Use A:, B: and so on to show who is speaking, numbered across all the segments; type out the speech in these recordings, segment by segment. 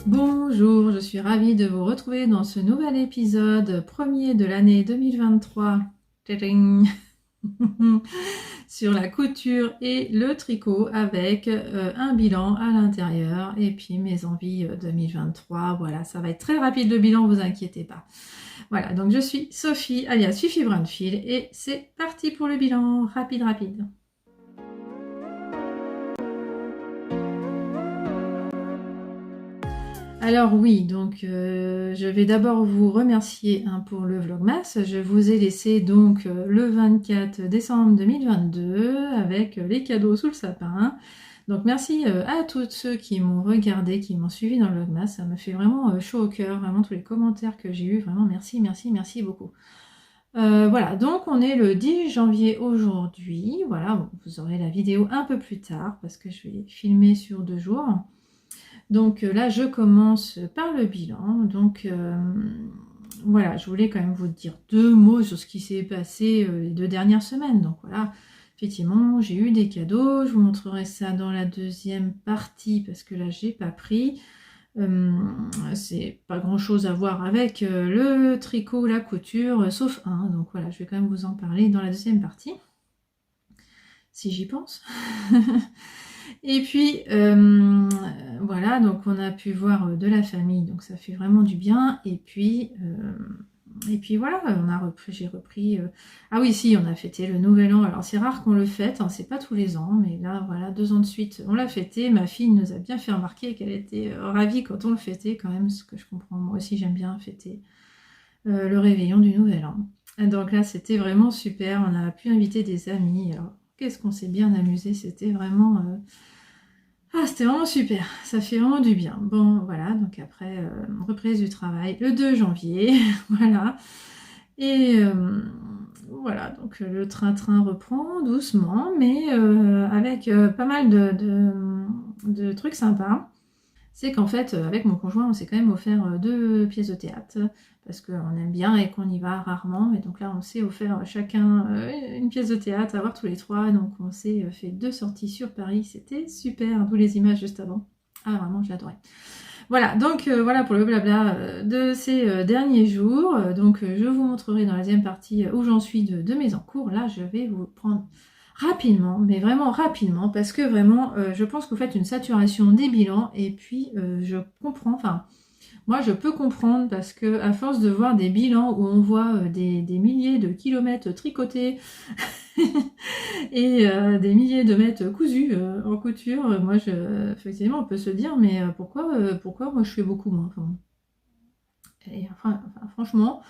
A: Bonjour, je suis ravie de vous retrouver dans ce nouvel épisode premier de l'année 2023 Tadam sur la couture et le tricot avec un bilan à l'intérieur et puis mes envies 2023. Voilà, ça va être très rapide le bilan, vous inquiétez pas. Voilà, donc je suis Sophie alias Fifi Brunfield et c'est parti pour le bilan rapide. Alors oui, donc je vais d'abord vous remercier pour le Vlogmas. Je vous ai laissé donc le 24 décembre 2022 avec les cadeaux sous le sapin. Donc merci à tous ceux qui m'ont regardé, qui m'ont suivi dans le Vlogmas. Ça me fait vraiment chaud au cœur, vraiment tous les commentaires que j'ai eus. Vraiment merci beaucoup. Voilà, donc on est le 10 janvier aujourd'hui. Voilà, bon, vous aurez la vidéo un peu plus tard parce que je vais filmer sur 2 jours. Donc là, je commence par le bilan. Donc voilà, je voulais quand même vous dire 2 mots sur ce qui s'est passé les 2 dernières semaines. Donc voilà, effectivement, j'ai eu des cadeaux. Je vous montrerai ça dans la deuxième partie parce que là, j'ai pas pris. C'est pas grand chose à voir avec le tricot, la couture, sauf un. Donc voilà, je vais quand même vous en parler dans la deuxième partie, si j'y pense. Et puis voilà, donc on a pu voir de la famille, donc ça fait vraiment du bien. Et puis voilà, j'ai repris. Ah oui, si, on a fêté le Nouvel An. Alors c'est rare qu'on le fête, hein, c'est pas tous les ans, mais là voilà, 2 ans de suite, on l'a fêté. Ma fille nous a bien fait remarquer qu'elle était ravie quand on le fêtait, quand même, ce que je comprends. Moi aussi, j'aime bien fêter le réveillon du Nouvel An. Donc là, c'était vraiment super. On a pu inviter des amis. Alors, qu'est-ce qu'on s'est bien amusé, c'était vraiment. C'était vraiment super, ça fait vraiment du bien. Bon, voilà, donc après, reprise du travail le 2 janvier, voilà. Et voilà, donc le train-train reprend doucement, mais avec pas mal de trucs sympas. C'est qu'en fait, avec mon conjoint, on s'est quand même offert 2 pièces de théâtre, parce qu'on aime bien et qu'on y va rarement. Et donc là, on s'est offert chacun une pièce de théâtre à voir tous les 3. Donc on s'est fait 2 sorties sur Paris. C'était super, d'où les images juste avant. Ah, vraiment, j'adorais. Voilà, donc voilà pour le blabla de ces derniers jours. Donc je vous montrerai dans la deuxième partie où j'en suis de mes encours. Là, je vais vous prendre rapidement, mais vraiment rapidement, parce que vraiment, je pense que vous faites une saturation des bilans, et puis je comprends, enfin, moi je peux comprendre, parce que à force de voir des bilans où on voit des milliers de kilomètres tricotés, et des milliers de mètres cousus en couture, moi, effectivement, on peut se dire, mais pourquoi moi je fais beaucoup moins, enfin, franchement...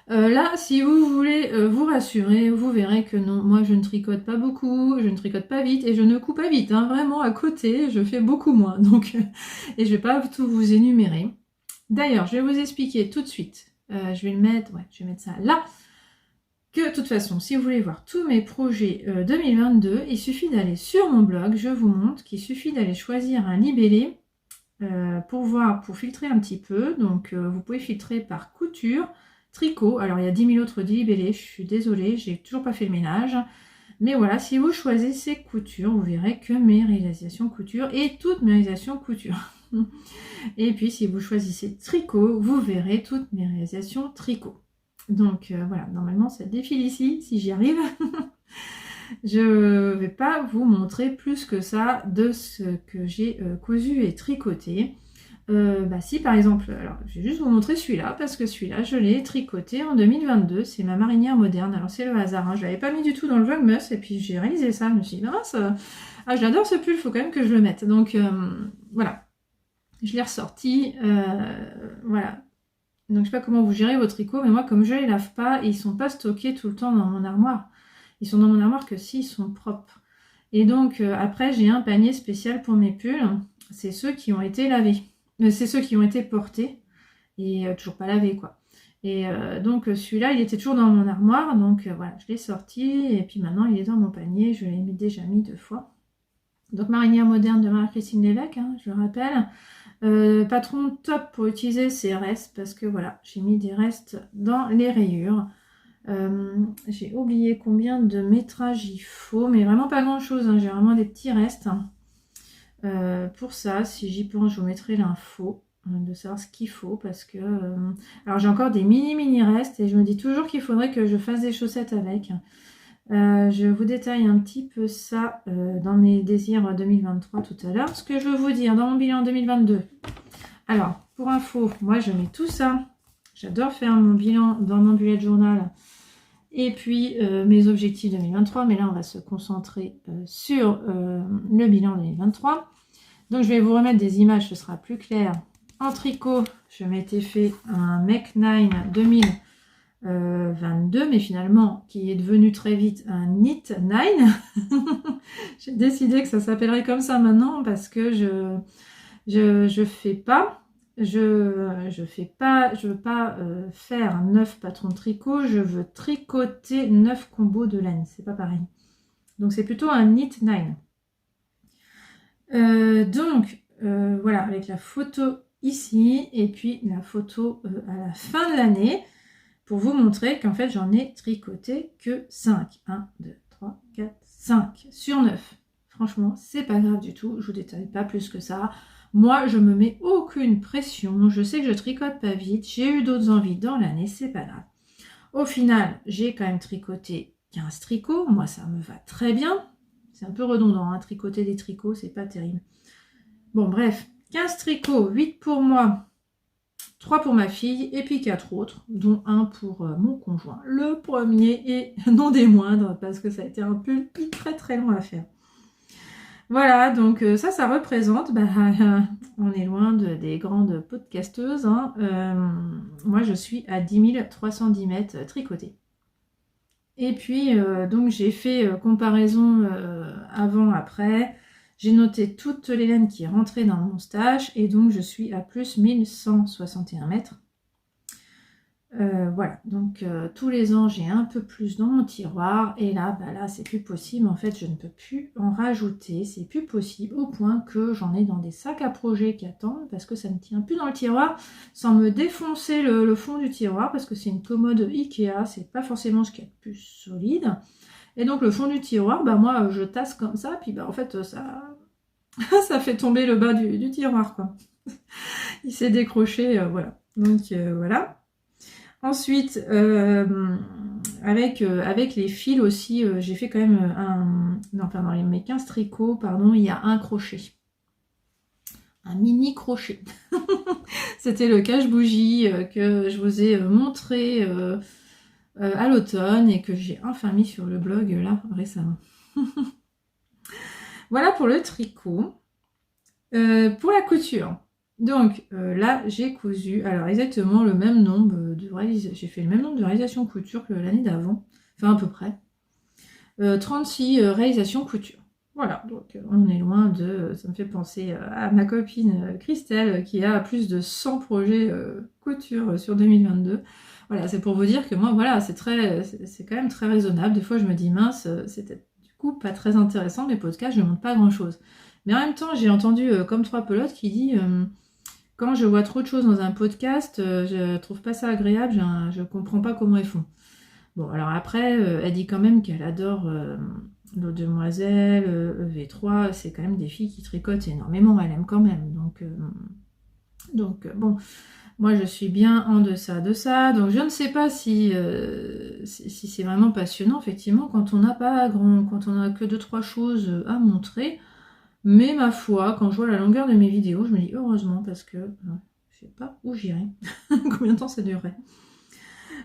A: là, si vous voulez vous rassurer, vous verrez que non, moi je ne tricote pas beaucoup, je ne tricote pas vite et je ne couds pas vite. Hein, vraiment, à côté, je fais beaucoup moins. Donc, et je ne vais pas tout vous énumérer. D'ailleurs, je vais vous expliquer tout de suite. Je vais mettre ça là. Que de toute façon, si vous voulez voir tous mes projets 2022, il suffit d'aller sur mon blog. Je vous montre qu'il suffit d'aller choisir un libellé pour filtrer un petit peu. Donc, vous pouvez filtrer par couture. Tricot, alors il y a 10 000 autres libellés, je suis désolée, j'ai toujours pas fait le ménage. Mais voilà, si vous choisissez couture, vous verrez que mes réalisations couture et toutes mes réalisations couture. Et puis si vous choisissez tricot, vous verrez toutes mes réalisations tricot. Donc voilà, normalement ça défile ici, si j'y arrive. Je vais pas vous montrer plus que ça de ce que j'ai cousu et tricoté. Si par exemple, alors je vais juste vous montrer celui-là, parce que celui-là je l'ai tricoté en 2022, c'est ma marinière moderne. Alors c'est le hasard, hein. Je l'avais pas mis du tout dans le Vlogmas et puis j'ai réalisé ça, je me suis dit mince, j'adore ce pull, il faut quand même que je le mette. Donc voilà, je l'ai ressorti, voilà. Donc je sais pas comment vous gérez vos tricots, mais moi comme je les lave pas, ils sont pas stockés tout le temps dans mon armoire. Ils sont dans mon armoire que s'ils sont propres. Et donc après j'ai un panier spécial pour mes pulls, c'est ceux qui ont été lavés. C'est ceux qui ont été portés et toujours pas lavés, quoi. Et donc celui-là, il était toujours dans mon armoire, donc voilà, je l'ai sorti et puis maintenant il est dans mon panier, je l'ai déjà mis 2 fois. Donc marinière moderne de Marie-Christine Lévesque, hein, je le rappelle. Patron top pour utiliser ces restes, parce que voilà, j'ai mis des restes dans les rayures. J'ai oublié combien de métrage il faut, mais vraiment pas grand chose, hein, j'ai vraiment des petits restes. Pour ça, si j'y pense, je vous mettrai l'info. de savoir ce qu'il faut parce que... alors j'ai encore des mini restes et je me dis toujours qu'il faudrait que je fasse des chaussettes avec. Je vous détaille un petit peu ça dans mes désirs 2023 tout à l'heure. Ce que je veux vous dire dans mon bilan 2022. Alors, pour info, moi je mets tout ça. J'adore faire mon bilan dans mon bullet journal. Et puis mes objectifs 2023. Mais là, on va se concentrer sur le bilan 2023. Donc, je vais vous remettre des images, ce sera plus clair. En tricot, je m'étais fait un Mech 9 2022, mais finalement, qui est devenu très vite un Knit 9. J'ai décidé que ça s'appellerait comme ça maintenant parce que je fais pas, je veux pas faire 9 patrons de tricot, je veux tricoter 9 combos de laine, c'est pas pareil. Donc, c'est plutôt un Knit 9. Voilà, avec la photo ici et puis la photo à la fin de l'année pour vous montrer qu'en fait j'en ai tricoté que 5. 1, 2, 3, 4, 5 sur 9. Franchement, c'est pas grave du tout, je vous détaille pas plus que ça. Moi, je me mets aucune pression, je sais que je tricote pas vite, j'ai eu d'autres envies dans l'année, c'est pas grave. Au final, j'ai quand même tricoté 15 tricots, moi ça me va très bien. C'est un peu redondant, hein, tricoter des tricots, c'est pas terrible. Bon, bref, 15 tricots, 8 pour moi, 3 pour ma fille, et puis 4 autres, dont un pour mon conjoint. Le premier et non des moindres, parce que ça a été un pull très très long à faire. Voilà, donc ça représente, on est loin des grandes podcasteuses, hein. Moi je suis à 10 310 mètres tricotés. Et puis, donc j'ai fait comparaison avant-après. J'ai noté toutes les laines qui rentraient dans mon stash. Et donc, je suis à plus 1161 mètres. Voilà, donc tous les ans, j'ai un peu plus dans mon tiroir. Et là, c'est plus possible. En fait, je ne peux plus en rajouter. C'est plus possible au point que j'en ai dans des sacs à projet qui attendent parce que ça ne tient plus dans le tiroir sans me défoncer le fond du tiroir parce que c'est une commode Ikea. C'est pas forcément ce qu'il y a de plus solide. Et donc, le fond du tiroir, moi, je tasse comme ça. Puis, en fait, ça... ça fait tomber le bas du tiroir, quoi. Il s'est décroché, voilà. Donc, voilà. Ensuite, avec les fils aussi, j'ai fait quand même dans mes 15 tricots, pardon, il y a un crochet. Un mini crochet. C'était le cache-bougie que je vous ai montré à l'automne et que j'ai enfin mis sur le blog là récemment. Voilà pour le tricot. Pour la couture. Donc là, j'ai cousu, alors exactement le même nombre de réalisations. J'ai fait le même nombre de réalisations couture que l'année d'avant, enfin à peu près. 36 réalisations couture. Voilà, donc on est loin de... Ça me fait penser à ma copine Christelle qui a plus de 100 projets couture sur 2022. Voilà, c'est pour vous dire que moi, voilà, c'est quand même très raisonnable. Des fois, je me dis, mince, c'était du coup pas très intéressant, mes podcasts, je ne montre pas grand-chose. Mais en même temps, j'ai entendu comme trois pelotes qui dit quand je vois trop de choses dans un podcast, je trouve pas ça agréable, je comprends pas comment elles font. Bon, alors après, elle dit quand même qu'elle adore l'eau demoiselle, EV3, c'est quand même des filles qui tricotent énormément, elle aime quand même. Donc bon, moi je suis bien en deçà de ça, donc je ne sais pas si c'est vraiment passionnant, effectivement, quand on n'a pas quand on a que 2-3 choses à montrer. Mais ma foi, quand je vois la longueur de mes vidéos, je me dis heureusement parce que je sais pas où j'irai, combien de temps ça durerait.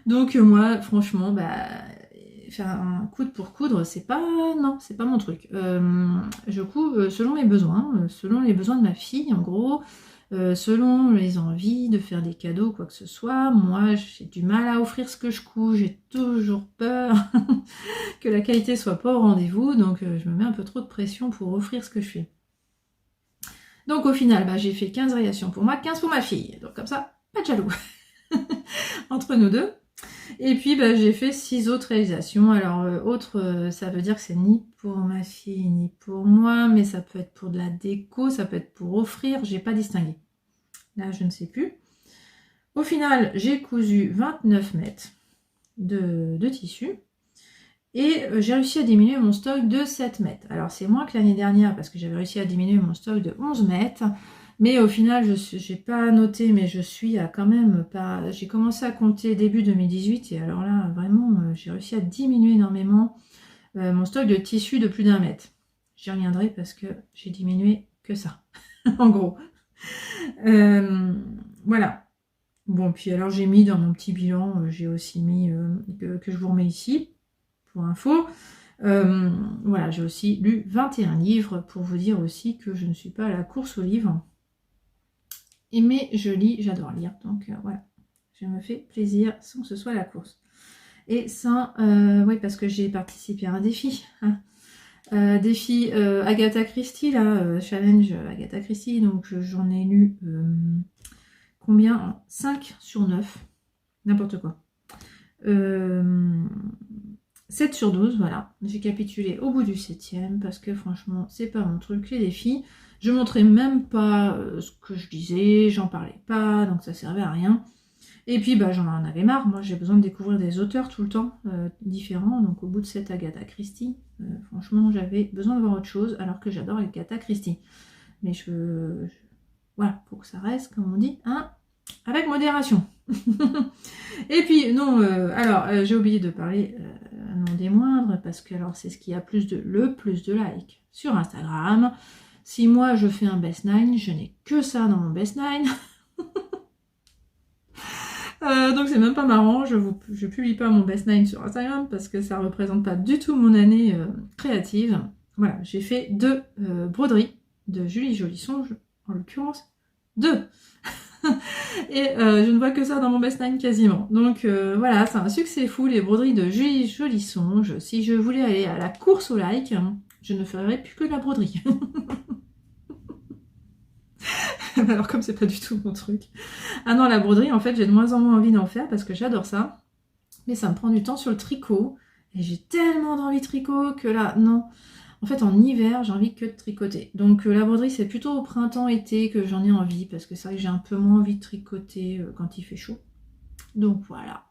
A: Donc moi, franchement, faire un coude pour coudre, c'est pas mon truc. Je couds selon mes besoins, selon les besoins de ma fille, en gros, selon les envies de faire des cadeaux, quoi que ce soit. Moi, j'ai du mal à offrir ce que je couds, j'ai toujours peur que la qualité soit pas au rendez-vous, donc je me mets un peu trop de pression pour offrir ce que je fais. Donc au final, j'ai fait 15 variations pour moi, 15 pour ma fille. Donc comme ça, pas de jaloux entre nous deux. Et puis j'ai fait 6 autres réalisations. Alors ça veut dire que c'est ni pour ma fille ni pour moi, mais ça peut être pour de la déco, ça peut être pour offrir, j'ai pas distingué. Là, je ne sais plus. Au final, j'ai cousu 29 mètres de tissu. Et j'ai réussi à diminuer mon stock de 7 mètres. Alors c'est moins que l'année dernière parce que j'avais réussi à diminuer mon stock de 11 mètres. Mais au final, j'ai pas noté, mais je suis à quand même pas... J'ai commencé à compter début 2018 et alors là, vraiment, j'ai réussi à diminuer énormément mon stock de tissu de plus d'1 mètre. J'y reviendrai parce que j'ai diminué que ça, en gros. Voilà. Bon, puis alors j'ai mis dans mon petit bilan, j'ai aussi mis que je vous remets ici, pour info. Voilà, j'ai aussi lu 21 livres pour vous dire aussi que je ne suis pas à la course aux livres. Mais je lis, j'adore lire, donc voilà. Je me fais plaisir sans que ce soit la course. Et ça, oui, parce que j'ai participé à un défi. Hein. Défi Agatha Christie, là, challenge Agatha Christie, donc j'en ai lu combien 5 sur 9, n'importe quoi. 7 sur 12, voilà. J'ai capitulé au bout du 7e parce que franchement, c'est pas mon truc, les défis. Je montrais même pas ce que je disais, j'en parlais pas, donc ça servait à rien. Et puis bah, j'en avais marre, moi j'ai besoin de découvrir des auteurs tout le temps différents, donc au bout de cette Agatha Christie, franchement j'avais besoin de voir autre chose alors que j'adore Agatha Christie. Mais voilà, pour que ça reste, comme on dit, hein, avec modération. Et puis non, alors j'ai oublié de parler non des moindres, parce que alors c'est ce qui a le plus de likes sur Instagram. Si moi je fais un best 9, je n'ai que ça dans mon best 9. Donc c'est même pas marrant, je publie pas mon best 9 sur Instagram parce que ça représente pas du tout mon année créative. Voilà, j'ai fait 2 broderies de Julie Jolisonge, en l'occurrence 2. Et je ne vois que ça dans mon best 9 quasiment. Donc voilà, c'est un succès fou, les broderies de Julie Jolisonge. Si je voulais aller à la course au like, je ne ferais plus que de la broderie. Alors comme c'est pas du tout mon truc. Ah non, la broderie, en fait, j'ai de moins en moins envie d'en faire parce que j'adore ça. Mais ça me prend du temps sur le tricot. Et j'ai tellement d'envie de tricot que là, non. En fait, en hiver, j'ai envie que de tricoter. Donc la broderie, c'est plutôt au printemps-été que j'en ai envie. Parce que c'est vrai que j'ai un peu moins envie de tricoter quand il fait chaud. Donc voilà.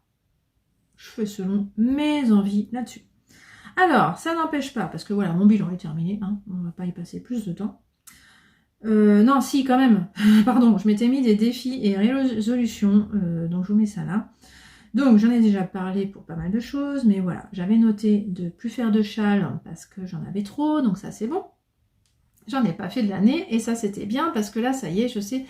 A: Je fais selon mes envies là-dessus. Alors, ça n'empêche pas, parce que voilà, mon bilan est terminé. Hein, on ne va pas y passer plus de temps. Non, si, quand même. Pardon, je m'étais mis des défis et résolutions, donc je vous mets ça là. Donc, j'en ai déjà parlé pour pas mal de choses, mais voilà, j'avais noté de plus faire de châles parce que j'en avais trop, donc ça c'est bon. J'en ai pas fait de l'année, et ça c'était bien parce que là, ça y est, je sais,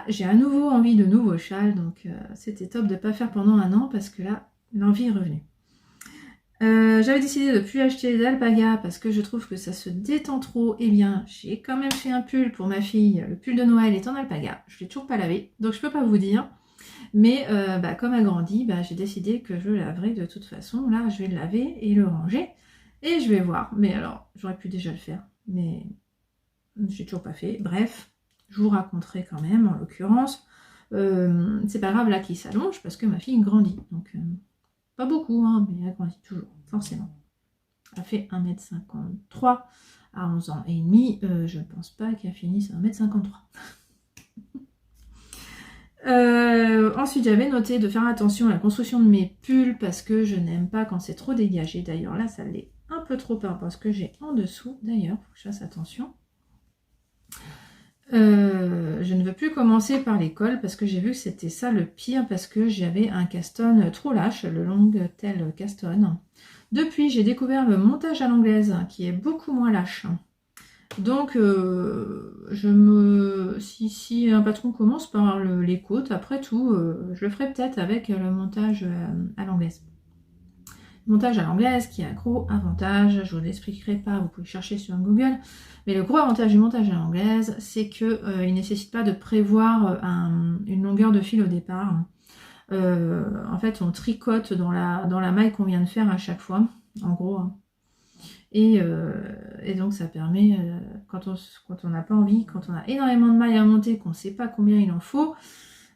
A: j'ai à nouveau envie de nouveaux châles, donc c'était top de pas faire pendant un an parce que là, l'envie est revenue. J'avais décidé de ne plus acheter d'alpaga parce que je trouve que ça se détend trop. Eh bien, j'ai quand même fait un pull pour ma fille. Le pull de Noël est en alpaga. Je ne l'ai toujours pas lavé, donc je peux pas vous dire. Mais comme elle grandit, j'ai décidé que je le laverai de toute façon. Là, je vais le laver et le ranger. Et je vais voir. Mais alors, j'aurais pu déjà le faire. Mais j'ai toujours pas fait. Bref, je vous raconterai quand même, en l'occurrence. C'est pas grave là qu'il s'allonge parce que ma fille grandit. Donc... pas beaucoup, hein, mais elle grandit toujours, forcément. Elle fait 1m53 à 11 ans et demi. Je ne pense pas qu'elle finisse à 1m53. Ensuite, j'avais noté de faire attention à la construction de mes pulls parce que je n'aime pas quand c'est trop dégagé. D'ailleurs, là, ça l'est un peu trop par rapport à ce que j'ai en dessous. D'ailleurs, il faut que je fasse attention. Je ne veux plus commencer par les cols parce que j'ai vu que c'était ça le pire parce que j'avais un caston trop lâche, le Longtail Caston. Depuis, j'ai découvert le montage à l'anglaise qui est beaucoup moins lâche. Donc, si un patron commence par les côtes, après tout, je le ferai peut-être avec le montage à l'anglaise. Montage à l'anglaise qui a un gros avantage, je vous l'expliquerai pas, vous pouvez chercher sur Google, mais le gros avantage du montage à l'anglaise, c'est qu'il ne nécessite pas de prévoir une longueur de fil au départ. En fait, on tricote dans la maille qu'on vient de faire à chaque fois, en gros. Et donc ça permet, quand on n'a pas envie, quand on a énormément de mailles à monter, qu'on ne sait pas combien il en faut,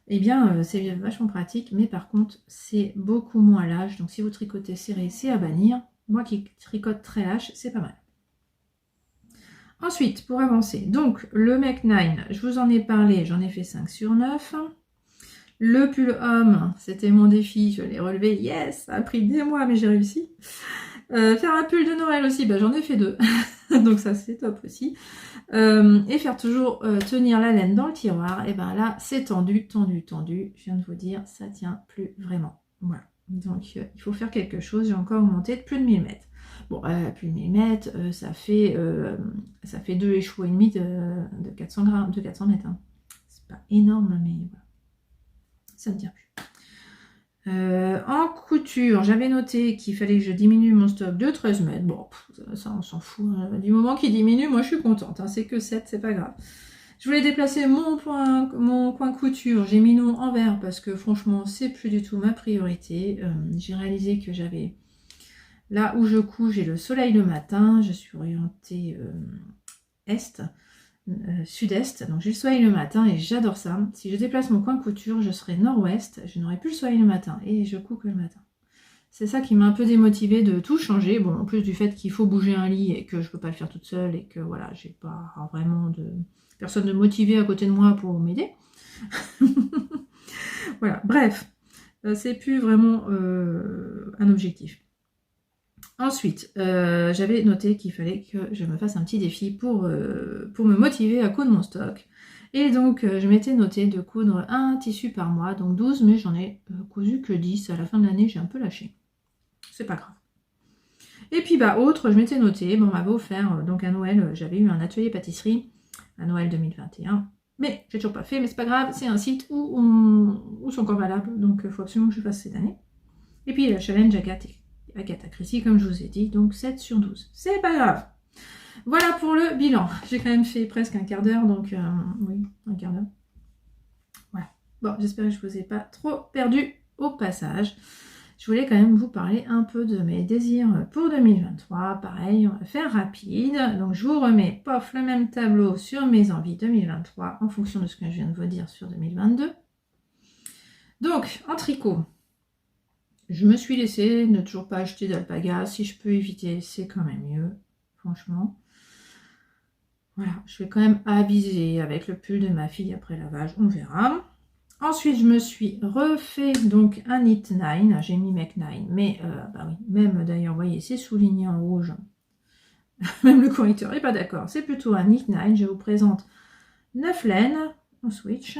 A: eh bien, c'est vachement pratique, mais par contre, c'est beaucoup moins lâche. Donc, si vous tricotez serré, c'est à bannir. Moi qui tricote très lâche, c'est pas mal. Ensuite, pour avancer, donc, le Mech 9, je vous en ai parlé, j'en ai fait 5 sur 9. Le pull homme, c'était mon défi, je l'ai relevé, yes, ça a pris des mois, mais j'ai réussi. Faire un pull de Noël aussi, j'en ai fait 2. Donc ça, c'est top aussi. et faire toujours tenir la laine dans le tiroir, et ben là c'est tendu, tendu, tendu. Je viens de vous dire, ça tient plus vraiment. Voilà. Donc il faut faire quelque chose. J'ai encore augmenté de plus de 1000 mètres. Bon, plus de 1000 mètres, ça fait 2 échoues et demi de 400 grammes, de 400 mètres. Hein. C'est pas énorme, mais voilà. Ça ne tient plus. En couture, j'avais noté qu'il fallait que je diminue mon stock de 13 mètres. Bon, ça on s'en fout. Hein. Du moment qu'il diminue, moi je suis contente. Hein. C'est que 7, c'est pas grave. Je voulais déplacer mon coin couture. J'ai mis non en vert parce que franchement, c'est plus du tout ma priorité. J'ai réalisé que j'avais... Là où je couds, j'ai le soleil le matin. Je suis orientée sud-est, donc j'ai le soleil le matin et j'adore ça. Si je déplace mon coin couture, je serai nord-ouest, je n'aurai plus le soleil le matin et je couds que le matin. C'est ça qui m'a un peu démotivée de tout changer. Bon, en plus du fait qu'il faut bouger un lit et que je peux pas le faire toute seule et que voilà, j'ai pas vraiment de personne de motivée à côté de moi pour m'aider. Voilà, bref, c'est plus vraiment un objectif. Ensuite, j'avais noté qu'il fallait que je me fasse un petit défi pour me motiver à coudre mon stock. Et donc, je m'étais noté de coudre un tissu par mois, donc 12, mais j'en ai cousu que 10. À la fin de l'année, j'ai un peu lâché. C'est pas grave. Et puis, autre, je m'étais noté, on m'avait offert, donc à Noël, j'avais eu un atelier pâtisserie, à Noël 2021. Mais j'ai toujours pas fait, mais c'est pas grave, c'est un site où c'est encore valable, donc il faut absolument que je fasse cette année. Et puis, la challenge Agatha Christie, comme je vous ai dit, donc 7 sur 12. C'est pas grave. Voilà pour le bilan. J'ai quand même fait presque un quart d'heure, donc oui, un quart d'heure. Voilà. Bon, j'espère que je ne vous ai pas trop perdu au passage. Je voulais quand même vous parler un peu de mes désirs pour 2023. Pareil, on va faire rapide. Donc, je vous remets, pof, le même tableau sur mes envies 2023 en fonction de ce que je viens de vous dire sur 2022. Donc, en tricot, je me suis laissée ne toujours pas acheter d'alpaga. Si je peux éviter, c'est quand même mieux, franchement. Voilà, je vais quand même aviser avec le pull de ma fille après lavage, on verra. Ensuite, je me suis refait donc un Knit 9. J'ai mis Make 9, mais oui, même d'ailleurs, vous voyez, c'est souligné en rouge. Même le correcteur n'est pas d'accord. C'est plutôt un Knit 9. Je vous présente 9 laines. On switch.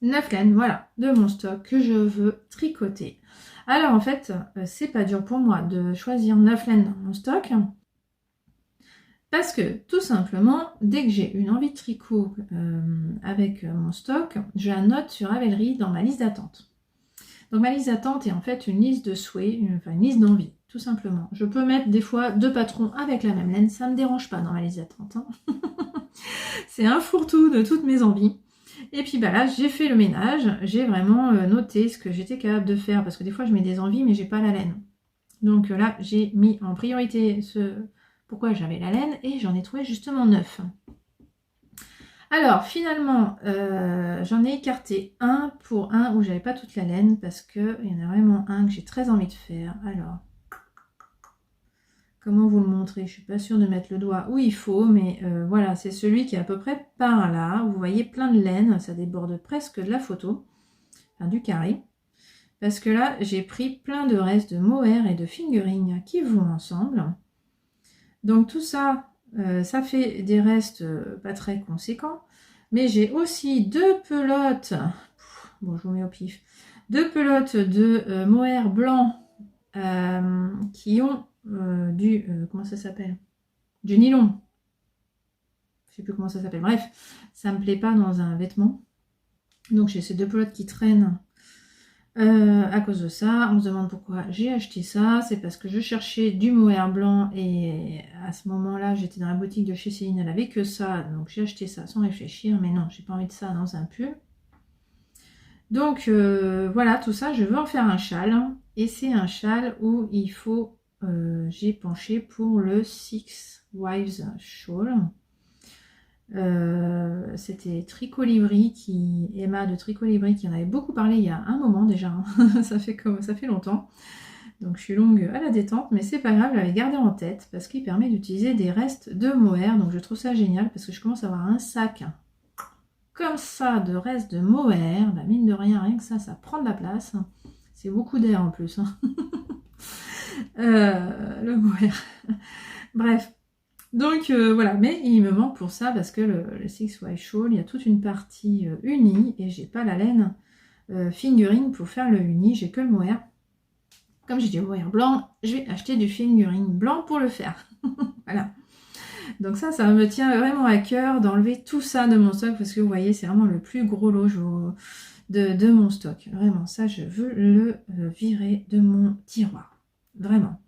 A: 9 laines, voilà, de mon stock que je veux tricoter. Alors en fait, c'est pas dur pour moi de choisir 9 laines dans mon stock. Parce que tout simplement, dès que j'ai une envie de tricot avec mon stock, je la note sur Ravelry dans ma liste d'attente. Donc ma liste d'attente est en fait une liste de souhaits, une liste d'envie, tout simplement. Je peux mettre des fois 2 patrons avec la même laine, ça ne me dérange pas dans ma liste d'attente. Hein. C'est un fourre-tout de toutes mes envies. Et puis là, j'ai fait le ménage, j'ai vraiment noté ce que j'étais capable de faire, parce que des fois je mets des envies mais j'ai pas la laine. Donc là, j'ai mis en priorité pourquoi j'avais la laine et j'en ai trouvé justement 9. Alors finalement, j'en ai écarté un pour un où j'avais pas toute la laine parce qu'il y en a vraiment un que j'ai très envie de faire. Alors, comment vous le montrer? Je suis pas sûre de mettre le doigt où il faut, mais voilà, c'est celui qui est à peu près par là. Vous voyez plein de laine, ça déborde presque de la photo, enfin du carré. Parce que là, j'ai pris plein de restes de mohair et de fingering qui vont ensemble. Donc tout ça, ça fait des restes pas très conséquents. Mais j'ai aussi 2 pelotes, bon je vous mets au pif, 2 pelotes de mohair blanc qui ont comment ça s'appelle? Du nylon. Je sais plus comment ça s'appelle. Bref, ça me plaît pas dans un vêtement. Donc j'ai ces 2 pelotes qui traînent. À cause de ça, on se demande pourquoi j'ai acheté ça. C'est parce que je cherchais du mohair blanc et à ce moment-là, j'étais dans la boutique de chez Céline, elle avait que ça, donc j'ai acheté ça sans réfléchir. Mais non, j'ai pas envie de ça dans un pull. Donc voilà, tout ça, je veux en faire un châle et c'est un châle où il faut. J'ai penché pour le Six Wives Shawl. C'était Tricot Livry Emma de Tricot Livry qui en avait beaucoup parlé il y a un moment déjà, hein. ça fait longtemps, donc je suis longue à la détente, mais c'est pas grave, je l'avais gardé en tête parce qu'il permet d'utiliser des restes de mohair, donc je trouve ça génial parce que je commence à avoir un sac comme ça de restes de mohair, mine de rien que ça prend de la place, c'est beaucoup d'air en plus, hein. Le mohair, bref. Donc voilà, mais il me manque pour ça parce que le Six Way Shawl, il y a toute une partie unie et j'ai pas la laine fingering pour faire le uni, j'ai que le mohair. Comme j'ai du mohair blanc, je vais acheter du fingering blanc pour le faire. Voilà. Donc ça me tient vraiment à cœur d'enlever tout ça de mon stock parce que vous voyez, c'est vraiment le plus gros lot de mon stock. Vraiment, ça, je veux le virer de mon tiroir. Vraiment.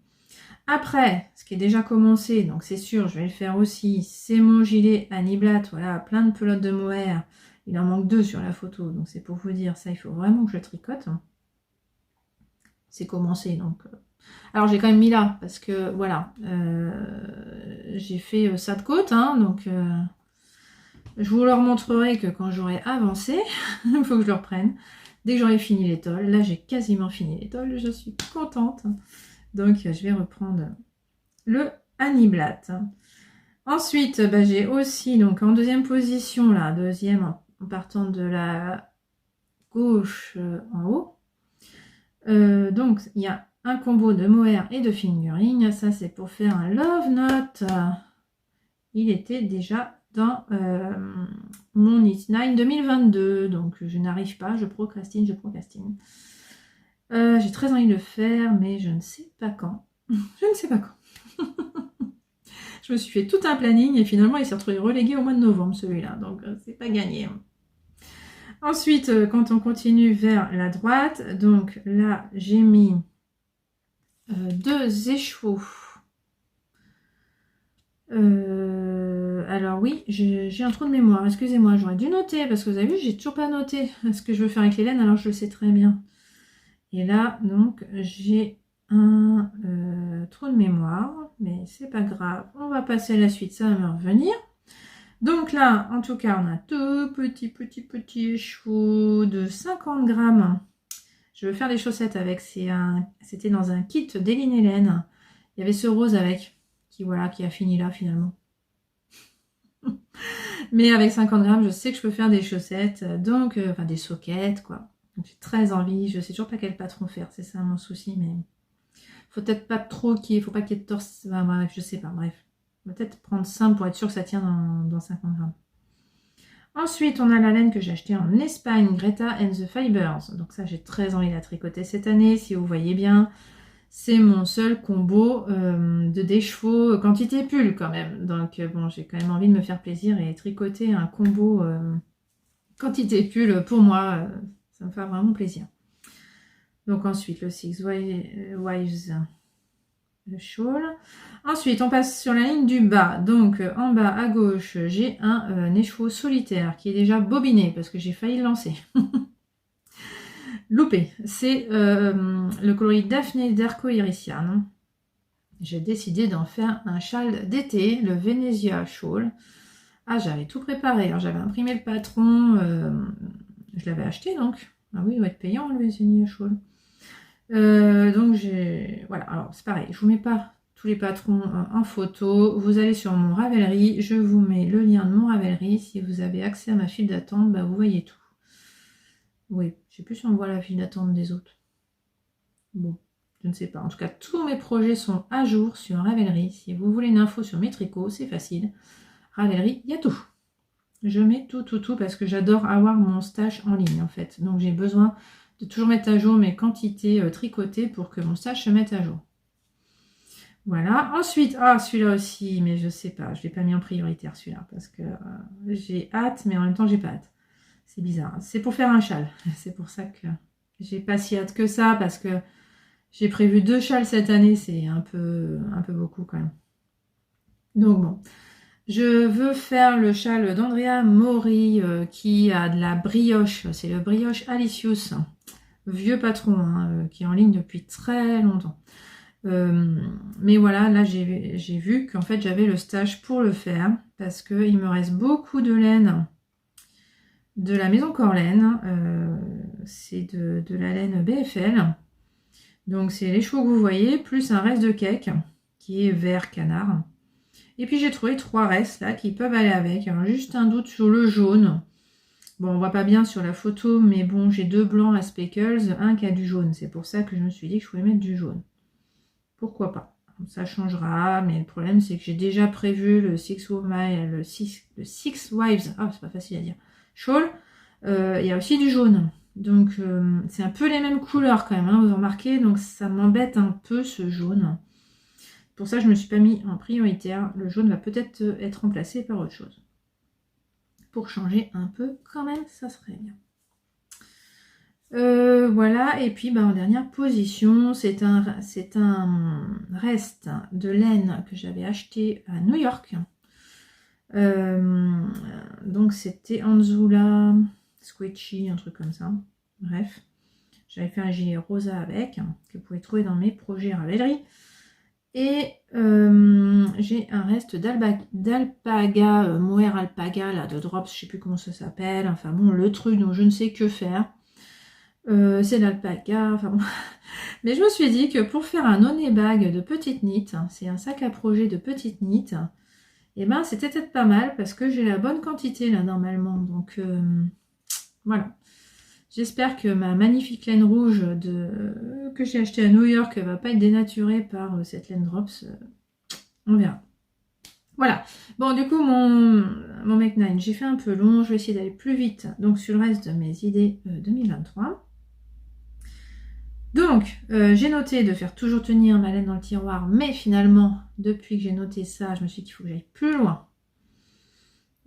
A: Après, ce qui est déjà commencé, donc c'est sûr, je vais le faire aussi, c'est mon gilet Annie Blatt, voilà, plein de pelotes de mohair. Il en manque 2 sur la photo, donc c'est pour vous dire, ça, il faut vraiment que je tricote. C'est commencé, donc... Alors, j'ai quand même mis là, parce que, voilà, j'ai fait ça de côte, hein, donc... je vous leur montrerai que quand j'aurai avancé, il faut que je le reprenne. Dès que j'aurai fini l'étole, là, j'ai quasiment fini l'étole, je suis contente. Donc, je vais reprendre le Annie Blatt. Ensuite, bah, j'ai aussi, donc en deuxième position, là, deuxième en partant de la gauche en haut. Donc, il y a un combo de mohair et de fingering. Ça, c'est pour faire un love note. Il était déjà dans mon Knit 9 2022. Donc, je n'arrive pas, je procrastine. J'ai très envie de le faire, mais je ne sais pas quand. Je ne sais pas quand. Je me suis fait tout un planning et finalement il s'est retrouvé relégué au mois de novembre celui-là, donc c'est pas gagné. Ensuite, quand on continue vers la droite, donc là j'ai mis 2 échevaux. Alors oui, j'ai un trou de mémoire, excusez-moi, j'aurais dû noter parce que vous avez vu, j'ai toujours pas noté ce que je veux faire avec les laines, alors je le sais très bien. Et là, donc, j'ai un trou de mémoire, mais c'est pas grave, on va passer à la suite, ça va me revenir. Donc là, en tout cas, on a tout petit écheveau de 50 grammes. Je veux faire des chaussettes avec, c'était dans un kit d'Eline Hélène. Il y avait ce rose avec, qui voilà, qui a fini là finalement. Mais avec 50 grammes, je sais que je peux faire des chaussettes, donc, enfin des soquettes, quoi. Donc j'ai très envie, je sais toujours pas quel patron faire, c'est ça mon souci, mais faut peut-être pas trop faut pas qu'il y ait de torse, enfin, bref, je sais pas, bref. Peut-être prendre simple pour être sûr que ça tient dans 50 grammes. Ensuite, on a la laine que j'ai achetée en Espagne, Greta and the Fibers. Donc ça, j'ai très envie de la tricoter cette année, si vous voyez bien. C'est mon seul combo de déchevaux quantité pull quand même. Donc bon, j'ai quand même envie de me faire plaisir et tricoter un combo quantité pull pour moi. Ça me fait vraiment plaisir. Donc ensuite, le Six Wives, le shawl. Ensuite, on passe sur la ligne du bas. Donc en bas à gauche, j'ai un écheveau solitaire qui est déjà bobiné parce que j'ai failli le lancer. Loupé. C'est le coloris Daphné d'Arco Irician. J'ai décidé d'en faire un châle d'été, le Venezia Shawl. Ah, j'avais tout préparé. Alors, j'avais imprimé le patron. Je l'avais acheté donc. Ah oui, il doit être payant le Venezia Shawl. Donc, voilà, alors c'est pareil. Je vous mets pas tous les patrons en photo. Vous allez sur mon Ravelry. Je vous mets le lien de mon Ravelry. Si vous avez accès à ma file d'attente, bah, vous voyez tout. Oui, je sais plus si on voit la file d'attente des autres. Bon, je ne sais pas. En tout cas, tous mes projets sont à jour sur Ravelry. Si vous voulez une info sur mes tricots, c'est facile. Ravelry, il y a tout. Je mets tout parce que j'adore avoir mon stash en ligne en fait. Donc j'ai besoin de toujours mettre à jour mes quantités tricotées pour que mon stash se mette à jour. Voilà. Ensuite, celui-là aussi, mais je sais pas. Je ne l'ai pas mis en prioritaire celui-là parce que j'ai hâte, mais en même temps j'ai pas hâte. C'est bizarre. C'est pour faire un châle. C'est pour ça que j'ai pas si hâte que ça parce que j'ai prévu 2 châles cette année. C'est un peu beaucoup quand même. Donc bon. Je veux faire le châle d'Andrea Mori qui a de la brioche. C'est le brioche Alicius. Vieux patron qui est en ligne depuis très longtemps. Mais voilà, là j'ai vu qu'en fait j'avais le stage pour le faire parce qu'il me reste beaucoup de laine de la maison Corlaine. C'est de la laine BFL. Donc c'est les chevaux que vous voyez, plus un reste de cake qui est vert canard. Et puis j'ai trouvé 3 restes là qui peuvent aller avec. Alors juste un doute sur le jaune. Bon, on voit pas bien sur la photo, mais bon, j'ai 2 blancs à speckles, un qui a du jaune. C'est pour ça que je me suis dit que je voulais mettre du jaune. Pourquoi pas? ça changera, mais le problème c'est que j'ai déjà prévu le Six Wives, ah c'est pas facile à dire, shawl. Il y a aussi du jaune. Donc c'est un peu les mêmes couleurs quand même, hein, vous en remarquez, donc ça m'embête un peu ce jaune. Pour ça je me suis pas mis en prioritaire. Le jaune va peut-être être remplacé par autre chose. Pour changer un peu quand même, ça serait bien. Voilà, et puis en dernière position, c'est un reste de laine que j'avais acheté à New York. Donc c'était Anzula Squishy, un truc comme ça. Bref, j'avais fait un gilet rosa avec, que vous pouvez trouver dans mes projets Ravelry. Et j'ai un reste d'alpaga, mohair alpaga, là, de drops, je sais plus comment ça s'appelle. Enfin bon, le truc dont je ne sais que faire. C'est l'alpaga, enfin bon. Mais je me suis dit que pour faire un honey bag de petite knit, c'est un sac à projet de petite knit, et c'était peut-être pas mal parce que j'ai la bonne quantité là normalement. Donc voilà. J'espère que ma magnifique laine rouge que j'ai achetée à New York va pas être dénaturée par cette laine drops. On verra. Voilà. Bon, du coup, mon Make 9, j'ai fait un peu long. Je vais essayer d'aller plus vite donc sur le reste de mes idées 2023. Donc, j'ai noté de faire toujours tenir ma laine dans le tiroir, mais finalement, depuis que j'ai noté ça, je me suis dit qu'il faut que j'aille plus loin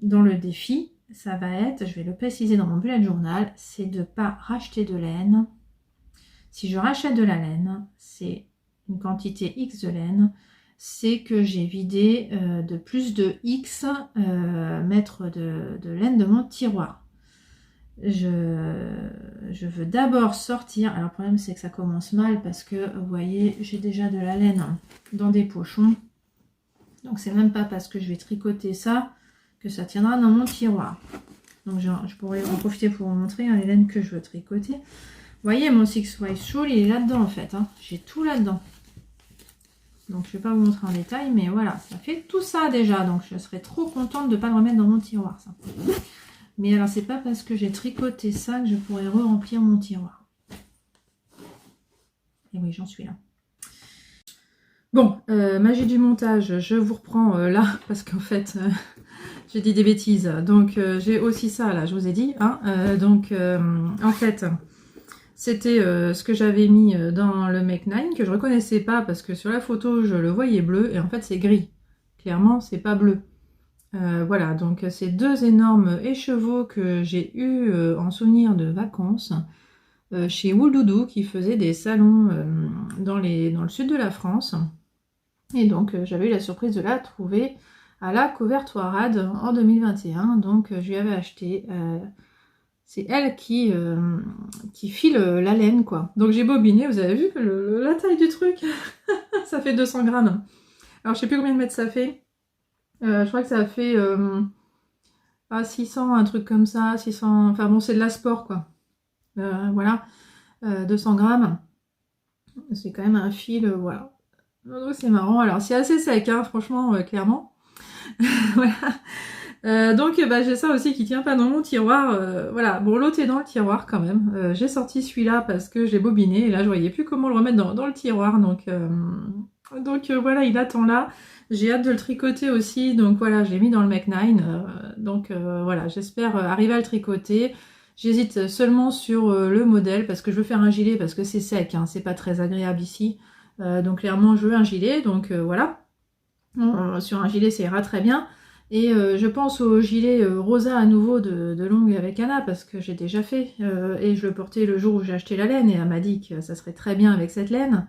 A: dans le défi. Ça va être, je vais le préciser dans mon bullet journal, c'est de ne pas racheter de laine. Si je rachète de la laine, c'est une quantité X de laine, c'est que j'ai vidé de plus de X mètres de laine de mon tiroir. Je veux d'abord sortir. Alors le problème c'est que ça commence mal parce que vous voyez j'ai déjà de la laine dans des pochons. Donc c'est même pas parce que je vais tricoter ça que ça tiendra dans mon tiroir. Donc je pourrais en profiter pour vous montrer les laines que je veux tricoter. Vous voyez mon Six Wives Shawl il est là-dedans en fait. J'ai tout là-dedans. Donc je vais pas vous montrer en détail mais voilà ça fait tout ça déjà. Donc je serais trop contente de ne pas le remettre dans mon tiroir ça. Mais alors, c'est pas parce que j'ai tricoté ça que je pourrais re-remplir mon tiroir. Et oui, j'en suis là. Bon, magie du montage, je vous reprends là, parce qu'en fait, j'ai dit des bêtises. Donc, j'ai aussi ça, là, je vous ai dit. En fait, c'était ce que j'avais mis dans le Make 9, que je reconnaissais pas, parce que sur la photo, je le voyais bleu, et en fait, c'est gris. Clairement, c'est pas bleu. Voilà, donc c'est deux énormes écheveaux que j'ai eu en souvenir de vacances chez Wooldoudou qui faisait des salons dans le sud de la France. Et donc j'avais eu la surprise de la trouver à la Couvertoirade en 2021. Donc je lui avais acheté. C'est elle qui file la laine quoi. Donc j'ai bobiné, vous avez vu la taille du truc ça fait 200 grammes. Alors je sais plus combien de mètres ça fait. Je crois que ça fait 600, un truc comme ça, 600, enfin bon c'est de la sport quoi. Voilà, 200 grammes, c'est quand même un fil, voilà. Donc c'est marrant, alors c'est assez sec, hein, franchement, clairement. Voilà. Donc j'ai ça aussi qui tient pas dans mon tiroir, voilà, bon l'autre est dans le tiroir quand même. J'ai sorti celui-là parce que j'ai bobiné, et là je voyais plus comment le remettre dans le tiroir, donc voilà, il attend là. J'ai hâte de le tricoter aussi, donc voilà, je l'ai mis dans le Make 9, voilà, j'espère arriver à le tricoter. J'hésite seulement sur le modèle, parce que je veux faire un gilet, parce que c'est sec, hein, c'est pas très agréable ici. Donc clairement, je veux un gilet, donc voilà. Sur un gilet, ça ira très bien. Et je pense au gilet rosa à nouveau de longue avec Anna, parce que j'ai déjà fait, et je le portais le jour où j'ai acheté la laine, et elle m'a dit que ça serait très bien avec cette laine.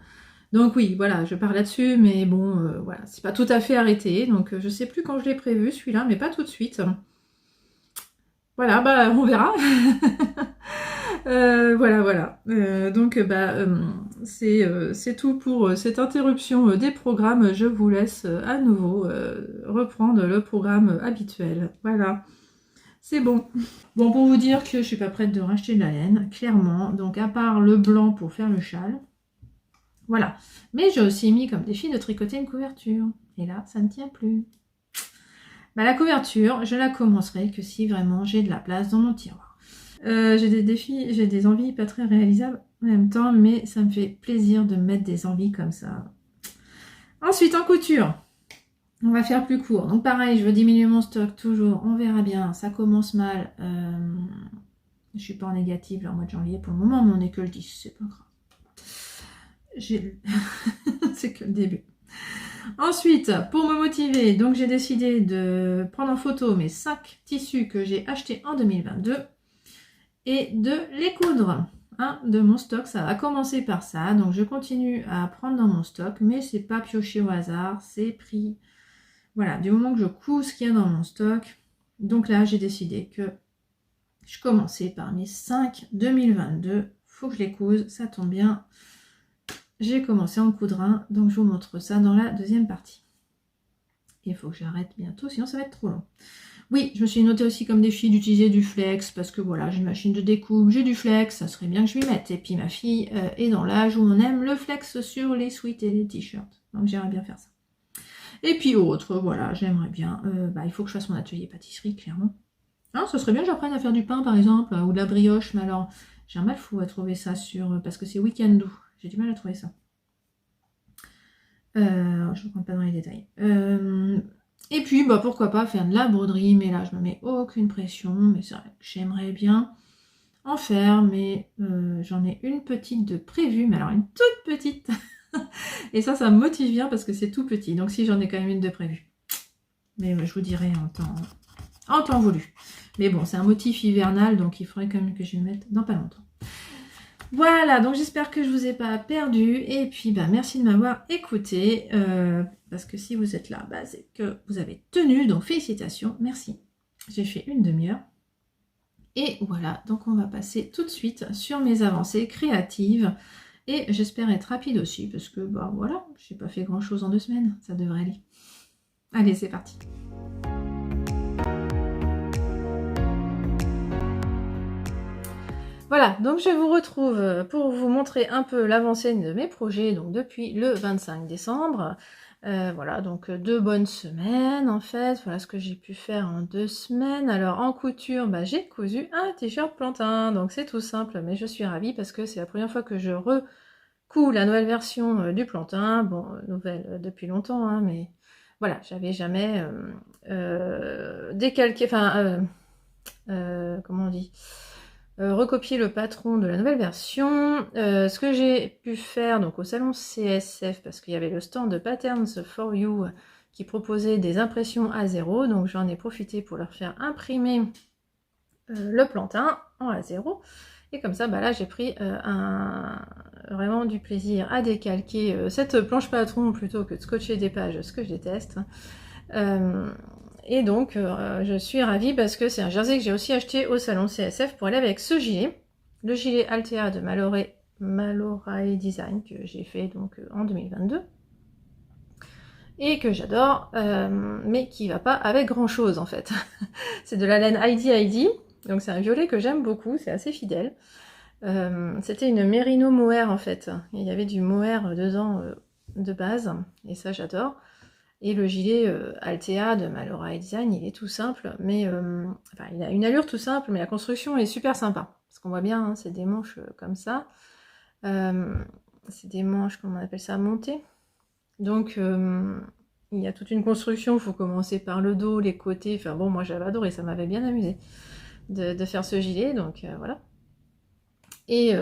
A: Donc oui, voilà, je pars là-dessus, mais bon, voilà, c'est pas tout à fait arrêté, donc je sais plus quand je l'ai prévu celui-là, mais pas tout de suite. Voilà, on verra. Voilà. C'est tout pour cette interruption des programmes. Je vous laisse à nouveau reprendre le programme habituel. Voilà, c'est bon. Bon, pour vous dire que je suis pas prête de racheter de la laine, clairement. Donc à part le blanc pour faire le châle. Voilà. Mais j'ai aussi mis comme défi de tricoter une couverture. Et là, ça ne tient plus. La couverture, je la commencerai que si vraiment j'ai de la place dans mon tiroir. J'ai des défis, j'ai des envies pas très réalisables en même temps, mais ça me fait plaisir de mettre des envies comme ça. Ensuite, en couture, on va faire plus court. Donc pareil, je veux diminuer mon stock toujours. On verra bien, ça commence mal. Je suis pas en négative là, en mois de janvier pour le moment, mais on n'est que le 10, c'est pas grave. C'est que le début. Ensuite, pour me motiver, donc j'ai décidé de prendre en photo mes 5 tissus que j'ai achetés en 2022 et de les coudre. De mon stock, ça va commencer par ça. Donc je continue à prendre dans mon stock, mais c'est pas pioché au hasard, c'est pris. Voilà, du moment que je couds ce qu'il y a dans mon stock. Donc là, j'ai décidé que je commençais par mes 5 2022. Faut que je les couse, ça tombe bien. J'ai commencé en coudre un, donc je vous montre ça dans la deuxième partie. Il faut que j'arrête bientôt, sinon ça va être trop long. Oui, je me suis noté aussi comme défi d'utiliser du flex, parce que voilà, j'ai une machine de découpe, j'ai du flex, ça serait bien que je m'y mette. Et puis ma fille est dans l'âge où on aime le flex sur les sweats et les t-shirts. Donc j'aimerais bien faire ça. Et puis autre, voilà, j'aimerais bien, il faut que je fasse mon atelier pâtisserie, clairement. Ce serait bien que j'apprenne à faire du pain, par exemple, ou de la brioche, mais alors, j'ai un mal fou à trouver ça sur, parce que c'est Weekendoo. J'ai du mal à trouver ça. Je ne rentre pas dans les détails. Et puis, pourquoi pas faire de la broderie, mais là, je me mets aucune pression, mais c'est vrai que j'aimerais bien en faire, mais j'en ai une petite de prévue, mais alors une toute petite. Et ça me motive bien parce que c'est tout petit, donc si j'en ai quand même une de prévue. Mais je vous dirai en temps voulu. Mais bon, c'est un motif hivernal, donc il faudrait quand même que je le mette dans pas longtemps. Voilà, donc j'espère que je vous ai pas perdu. Et puis, merci de m'avoir écouté. Parce que si vous êtes là, c'est que vous avez tenu. Donc, félicitations, merci. J'ai fait une demi-heure. Et voilà, donc on va passer tout de suite sur mes avancées créatives. Et j'espère être rapide aussi, parce que, voilà, j'ai pas fait grand-chose en 2 semaines. Ça devrait aller. Allez, c'est parti. Voilà, donc je vous retrouve pour vous montrer un peu l'avancée de mes projets, donc depuis le 25 décembre. Voilà, donc 2 bonnes semaines en fait, voilà ce que j'ai pu faire en 2 semaines. Alors en couture, j'ai cousu un t-shirt plantain, donc c'est tout simple, mais je suis ravie parce que c'est la première fois que je recouds la nouvelle version du plantain. Bon, nouvelle depuis longtemps, mais voilà, j'avais jamais décalqué, comment on dit, recopier le patron de la nouvelle version. Ce que j'ai pu faire donc au salon CSF, parce qu'il y avait le stand de Patterns for You qui proposait des impressions à 0, donc j'en ai profité pour leur faire imprimer le plantain en A0. Et comme ça, là j'ai pris vraiment du plaisir à décalquer cette planche patron plutôt que de scotcher des pages, ce que je déteste. Et donc, je suis ravie parce que c'est un jersey que j'ai aussi acheté au salon CSF pour aller avec ce gilet. Le gilet Altea de Malorai Design que j'ai fait donc en 2022. Et que j'adore, mais qui va pas avec grand chose en fait. C'est de la laine Heidi, donc c'est un violet que j'aime beaucoup, c'est assez fidèle. C'était une Merino Mohair en fait. Il y avait du mohair dedans de base, et ça j'adore. Et le gilet Altea de Malorai Design, il est tout simple, mais il a une allure tout simple, mais la construction est super sympa. Parce qu'on voit bien, c'est des manches comme ça. C'est des manches, comment on appelle ça, montées. Donc, il y a toute une construction, il faut commencer par le dos, les côtés. Enfin bon, moi j'avais adoré, ça m'avait bien amusé de faire ce gilet, donc voilà. Et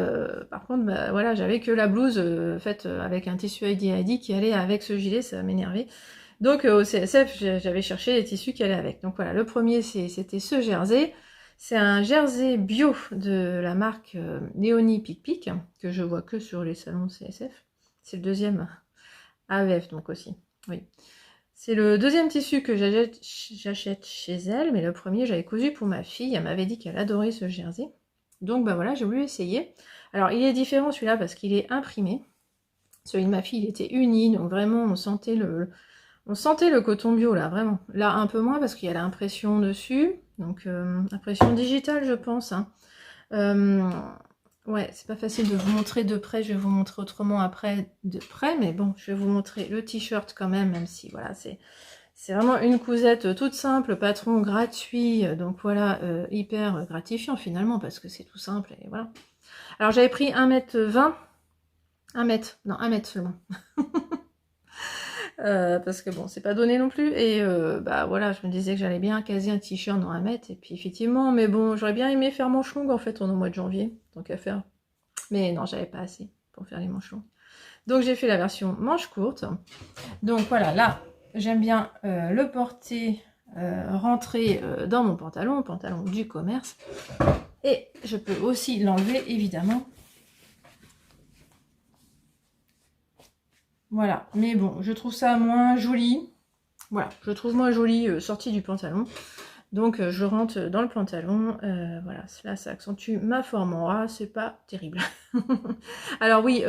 A: par contre, voilà, j'avais que la blouse faite avec un tissu Heidi qui allait avec ce gilet, ça m'énervait. Donc au CSF, j'avais cherché les tissus qui allaient avec. Donc voilà, le premier, c'était ce jersey. C'est un jersey bio de la marque Léonie Pic, que je vois que sur les salons CSF. C'est le deuxième AEF, donc aussi. Oui. C'est le deuxième tissu que j'achète chez elle, mais le premier, j'avais cousu pour ma fille. Elle m'avait dit qu'elle adorait ce jersey. Donc voilà, j'ai voulu essayer. Alors il est différent celui-là parce qu'il est imprimé. Celui de ma fille, il était uni, donc vraiment on sentait le coton bio là, vraiment. Là un peu moins parce qu'il y a l'impression dessus, donc impression digitale je pense. Ouais, c'est pas facile de vous montrer de près, je vais vous montrer autrement après de près, mais bon, je vais vous montrer le t-shirt quand même si voilà, c'est vraiment une cousette toute simple, patron gratuit, donc voilà, hyper gratifiant finalement, parce que c'est tout simple, et voilà. Alors j'avais pris 1m20, 1 mètre seulement. Parce que bon, c'est pas donné non plus. Et bah voilà, je me disais que j'allais bien caser un t-shirt dans un mètre. Et puis effectivement, mais bon, j'aurais bien aimé faire manches longues en fait, au mois de janvier, tant qu'à faire. Mais non, j'avais pas assez pour faire les manches longues. Donc j'ai fait la version manche courte. Donc voilà, là, j'aime bien le porter rentré dans mon pantalon du commerce. Et je peux aussi l'enlever, évidemment. Voilà, mais bon, je trouve ça moins joli. Voilà, je trouve moins joli sorti du pantalon. Donc je rentre dans le pantalon, voilà, là ça accentue ma forme en A, c'est pas terrible. Alors oui,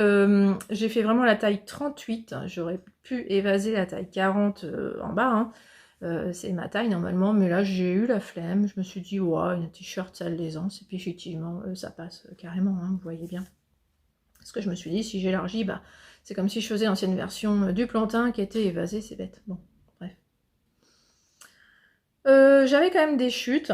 A: j'ai fait vraiment la taille 38, j'aurais pu évaser la taille 40 en bas, hein. C'est ma taille normalement, mais là j'ai eu la flemme, je me suis dit, ouais, un t-shirt ça l'aisance, et puis effectivement ça passe carrément, hein, vous voyez bien. Parce que je me suis dit, si j'élargis, bah, c'est comme si je faisais l'ancienne version du plantain qui était évasée, c'est bête, bon. J'avais quand même des chutes,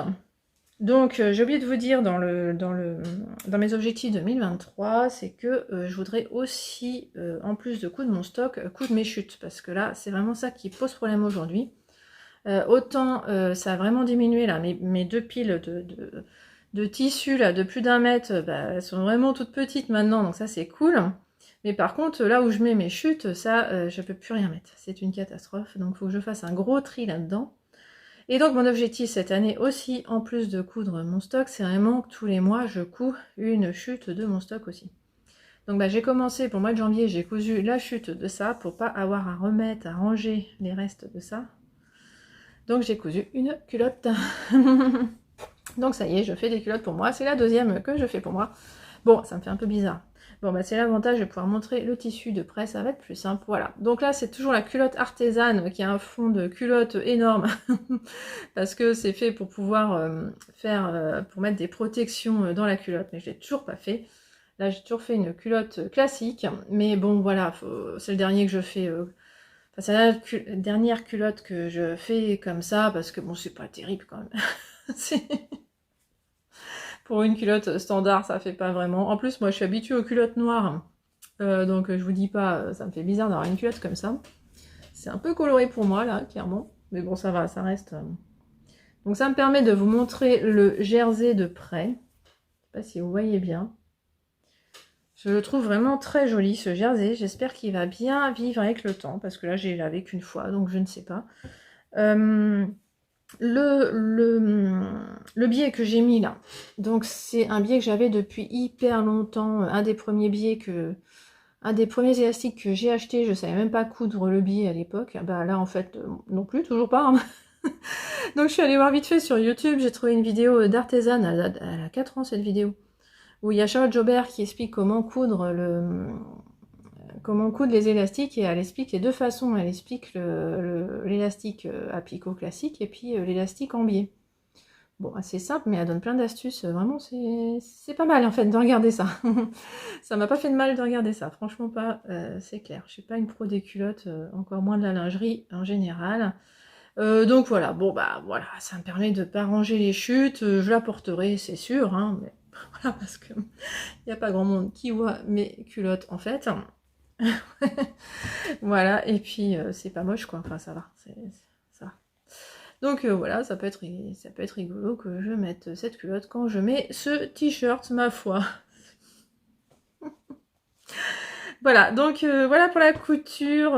A: donc j'ai oublié de vous dire dans mes objectifs 2023, c'est que je voudrais aussi, en plus de coudre mon stock, coudre mes chutes, parce que là c'est vraiment ça qui pose problème aujourd'hui. Autant ça a vraiment diminué là, mes deux piles de tissu là de plus d'1 mètre, bah, elles sont vraiment toutes petites maintenant, donc ça c'est cool. Mais par contre là où je mets mes chutes, ça je peux plus rien mettre, c'est une catastrophe, donc il faut que je fasse un gros tri là-dedans. Et donc mon objectif cette année aussi, en plus de coudre mon stock, c'est vraiment que tous les mois je couds une chute de mon stock aussi. Donc bah, j'ai commencé pour le mois de janvier, j'ai cousu la chute de ça pour pas avoir à remettre, à ranger les restes de ça. Donc j'ai cousu une culotte. Donc ça y est, je fais des culottes pour moi, c'est la deuxième que je fais pour moi. Bon, ça me fait un peu bizarre. Bon, bah c'est l'avantage de pouvoir montrer le tissu de près, ça va être plus simple. Voilà. Donc là, c'est toujours la culotte artisane qui a un fond de culotte énorme. Parce que c'est fait pour pouvoir pour mettre des protections dans la culotte. Mais je l'ai toujours pas fait. Là, j'ai toujours fait une culotte classique. Mais bon, voilà, c'est le dernier que je fais. Enfin, c'est la dernière culotte que je fais comme ça. Parce que bon, c'est pas terrible quand même. Pour une culotte standard, ça fait pas vraiment. En plus, moi, je suis habituée aux culottes noires. Donc, je vous dis pas, ça me fait bizarre d'avoir une culotte comme ça. C'est un peu coloré pour moi, là, clairement. Mais bon, ça va, ça reste... Donc, ça me permet de vous montrer le jersey de près. Je sais pas si vous voyez bien. Je le trouve vraiment très joli, ce jersey. J'espère qu'il va bien vivre avec le temps. Parce que là, j'ai lavé qu'une fois, donc je ne sais pas. Le biais que j'ai mis là, donc c'est un biais que j'avais depuis hyper longtemps, un des premiers élastiques que j'ai acheté, je savais même pas coudre le biais à l'époque, bah là en fait non plus, toujours pas, hein. Donc je suis allée voir vite fait sur YouTube, j'ai trouvé une vidéo d'artisane, elle a 4 ans cette vidéo, où il y a Charlotte Jobert qui explique comment coudre les élastiques, et elle explique les deux façons. Elle explique l'élastique à picot classique et puis l'élastique en biais. Bon, assez simple, mais elle donne plein d'astuces. Vraiment, c'est pas mal en fait de regarder ça. Ça m'a pas fait de mal de regarder ça, franchement pas, c'est clair. Je suis pas une pro des culottes, encore moins de la lingerie en général. Donc voilà, bon bah voilà, ça me permet de pas ranger les chutes. Je la porterai, c'est sûr, hein, mais voilà, parce que il n'y a pas grand monde qui voit mes culottes en fait. Voilà, et puis c'est pas moche quoi, enfin ça va, ça va. Donc voilà, ça peut être rigolo que je mette cette culotte quand je mets ce t-shirt, ma foi. Voilà, donc voilà pour la couture.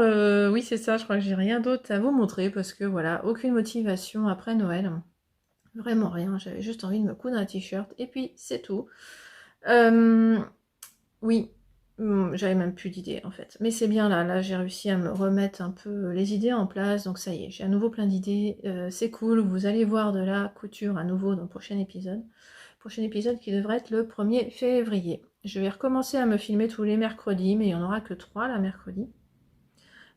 A: Oui, c'est ça, je crois que j'ai rien d'autre à vous montrer parce que voilà, aucune motivation après Noël. Vraiment rien, j'avais juste envie de me coudre un t-shirt et puis c'est tout. Oui, j'avais même plus d'idées en fait. Mais c'est bien là j'ai réussi à me remettre un peu les idées en place. Donc ça y est, j'ai à nouveau plein d'idées. C'est cool, vous allez voir de la couture à nouveau dans le prochain épisode. Prochain épisode qui devrait être le 1er février. Je vais recommencer à me filmer tous les mercredis, mais il n'y en aura que 3 là mercredi.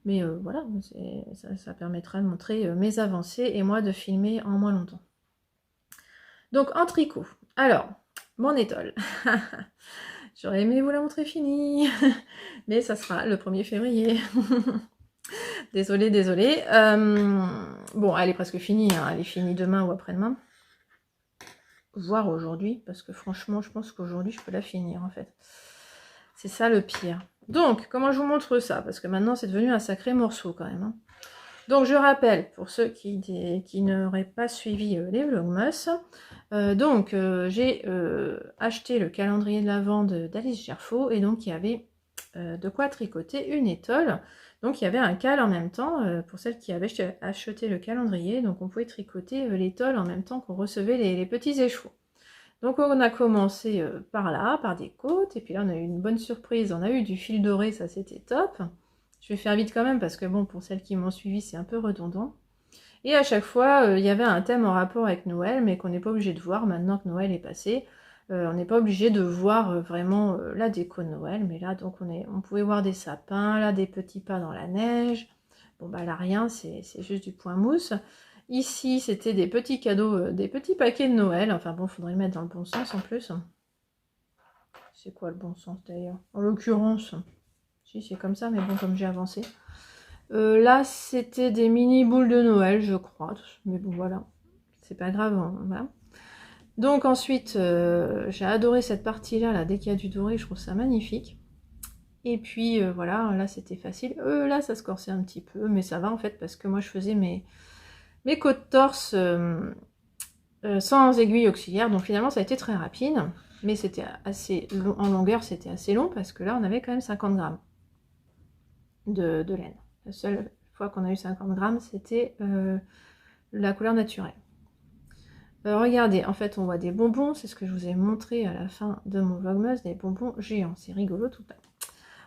A: Mais voilà, ça permettra de montrer mes avancées et moi de filmer en moins longtemps. Donc en tricot. Alors, mon étole. J'aurais aimé vous la montrer finie, mais ça sera le 1er février. Désolée. Bon, elle est presque finie, hein. Elle est finie demain ou après-demain. Voire aujourd'hui, parce que franchement, je pense qu'aujourd'hui, je peux la finir, en fait. C'est ça le pire. Donc, comment je vous montre ça? Parce que maintenant, c'est devenu un sacré morceau quand même. Hein. Donc, je rappelle, pour ceux qui n'auraient pas suivi les Vlogmas, j'ai acheté le calendrier de l'Avent d'Alice Gerfaud, et donc il y avait de quoi tricoter une étole. Donc, il y avait un cal en même temps, pour celles qui avaient acheté le calendrier, donc on pouvait tricoter l'étole en même temps qu'on recevait les petits écheveaux. Donc on a commencé par là, par des côtes, et puis là on a eu une bonne surprise, on a eu du fil doré, ça c'était top. Je vais faire vite quand même parce que bon, pour celles qui m'ont suivi, c'est un peu redondant. Et à chaque fois, il y avait un thème en rapport avec Noël, mais qu'on n'est pas obligé de voir maintenant que Noël est passé. On n'est pas obligé de voir vraiment la déco de Noël, mais là donc on pouvait voir des sapins, là des petits pas dans la neige. Bon bah là rien, c'est juste du point mousse. Ici, c'était des petits cadeaux, des petits paquets de Noël. Enfin bon, faudrait le mettre dans le bon sens en plus. C'est quoi le bon sens d'ailleurs? En l'occurrence, si c'est comme ça, mais bon, comme j'ai avancé. Là, c'était des mini boules de Noël, je crois. Mais bon, voilà. C'est pas grave. Hein, voilà. Donc ensuite, j'ai adoré cette partie-là, là, dès qu'il y a du doré, je trouve ça magnifique. Et puis voilà, là c'était facile. Là, ça se corsait un petit peu, mais ça va en fait, parce que moi je faisais mes côtes torse sans aiguille auxiliaire, donc finalement ça a été très rapide, mais c'était assez long, en longueur c'était assez long, parce que là on avait quand même 50 grammes de laine. La seule fois qu'on a eu 50 grammes, c'était la couleur naturelle. Regardez, en fait on voit des bonbons, c'est ce que je vous ai montré à la fin de mon vlogmas, des bonbons géants, c'est rigolo tout ça.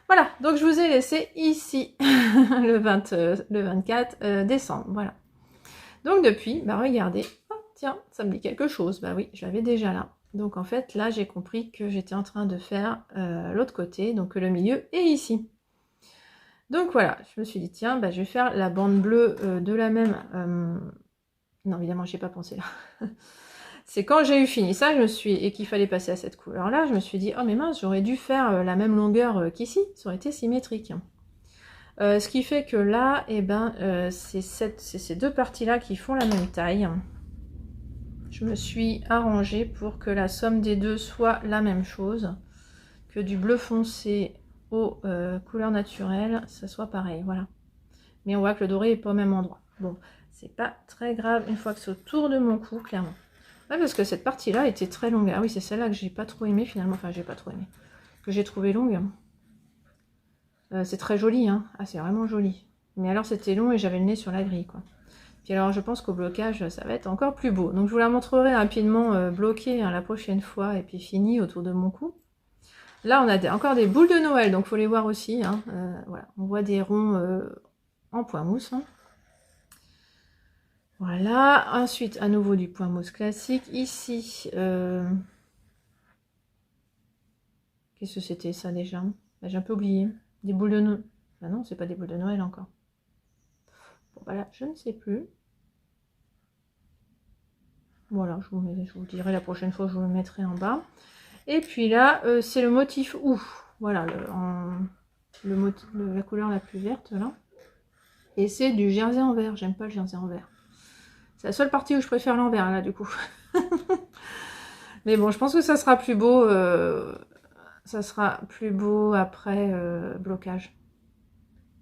A: Voilà, donc je vous ai laissé ici le 24 décembre, voilà. Donc depuis, bah regardez, oh, tiens, ça me dit quelque chose, bah oui, je l'avais déjà là. Donc en fait, là j'ai compris que j'étais en train de faire l'autre côté, donc le milieu est ici. Donc voilà, je me suis dit, tiens, bah, je vais faire la bande bleue de la même... Non, évidemment, j'y ai pas pensé là. C'est quand j'ai eu fini ça, et qu'il fallait passer à cette couleur-là, je me suis dit, oh mais mince, j'aurais dû faire la même longueur qu'ici, ça aurait été symétrique. Ce qui fait que là, eh ben, c'est ces deux parties-là qui font la même taille. Je me suis arrangée pour que la somme des deux soit la même chose, que du bleu foncé aux couleurs naturelles, ça soit pareil, voilà. Mais on voit que le doré n'est pas au même endroit. Bon, c'est pas très grave une fois que c'est autour de mon cou, clairement. Ouais, parce que cette partie-là était très longue. Ah oui, c'est celle-là que j'ai pas trop aimé finalement. Enfin, j'ai pas trop aimé. Que j'ai trouvé longue. C'est très joli, hein. Ah, c'est vraiment joli. Mais alors, c'était long et j'avais le nez sur la grille, quoi. Puis alors, je pense qu'au blocage, ça va être encore plus beau. Donc, je vous la montrerai rapidement bloquée hein, la prochaine fois et puis finie autour de mon cou. Là, on a encore des boules de Noël, donc il faut les voir aussi. Hein. Voilà, on voit des ronds en point mousse. Hein. Voilà, ensuite, à nouveau du point mousse classique. Ici, qu'est-ce que c'était ça déjà? J'ai un peu oublié. Des boules de Noël. Ah non, c'est pas des boules de Noël encore. Bon, voilà, je ne sais plus. Voilà, je vous dirai la prochaine fois, je vous le mettrai en bas. Et puis là, c'est le motif ouf. Voilà, la couleur la plus verte là. Et c'est du jersey en vert. J'aime pas le jersey en vert. C'est la seule partie où je préfère l'envers là du coup. Mais bon, je pense que ça sera plus beau. Ça sera plus beau après blocage.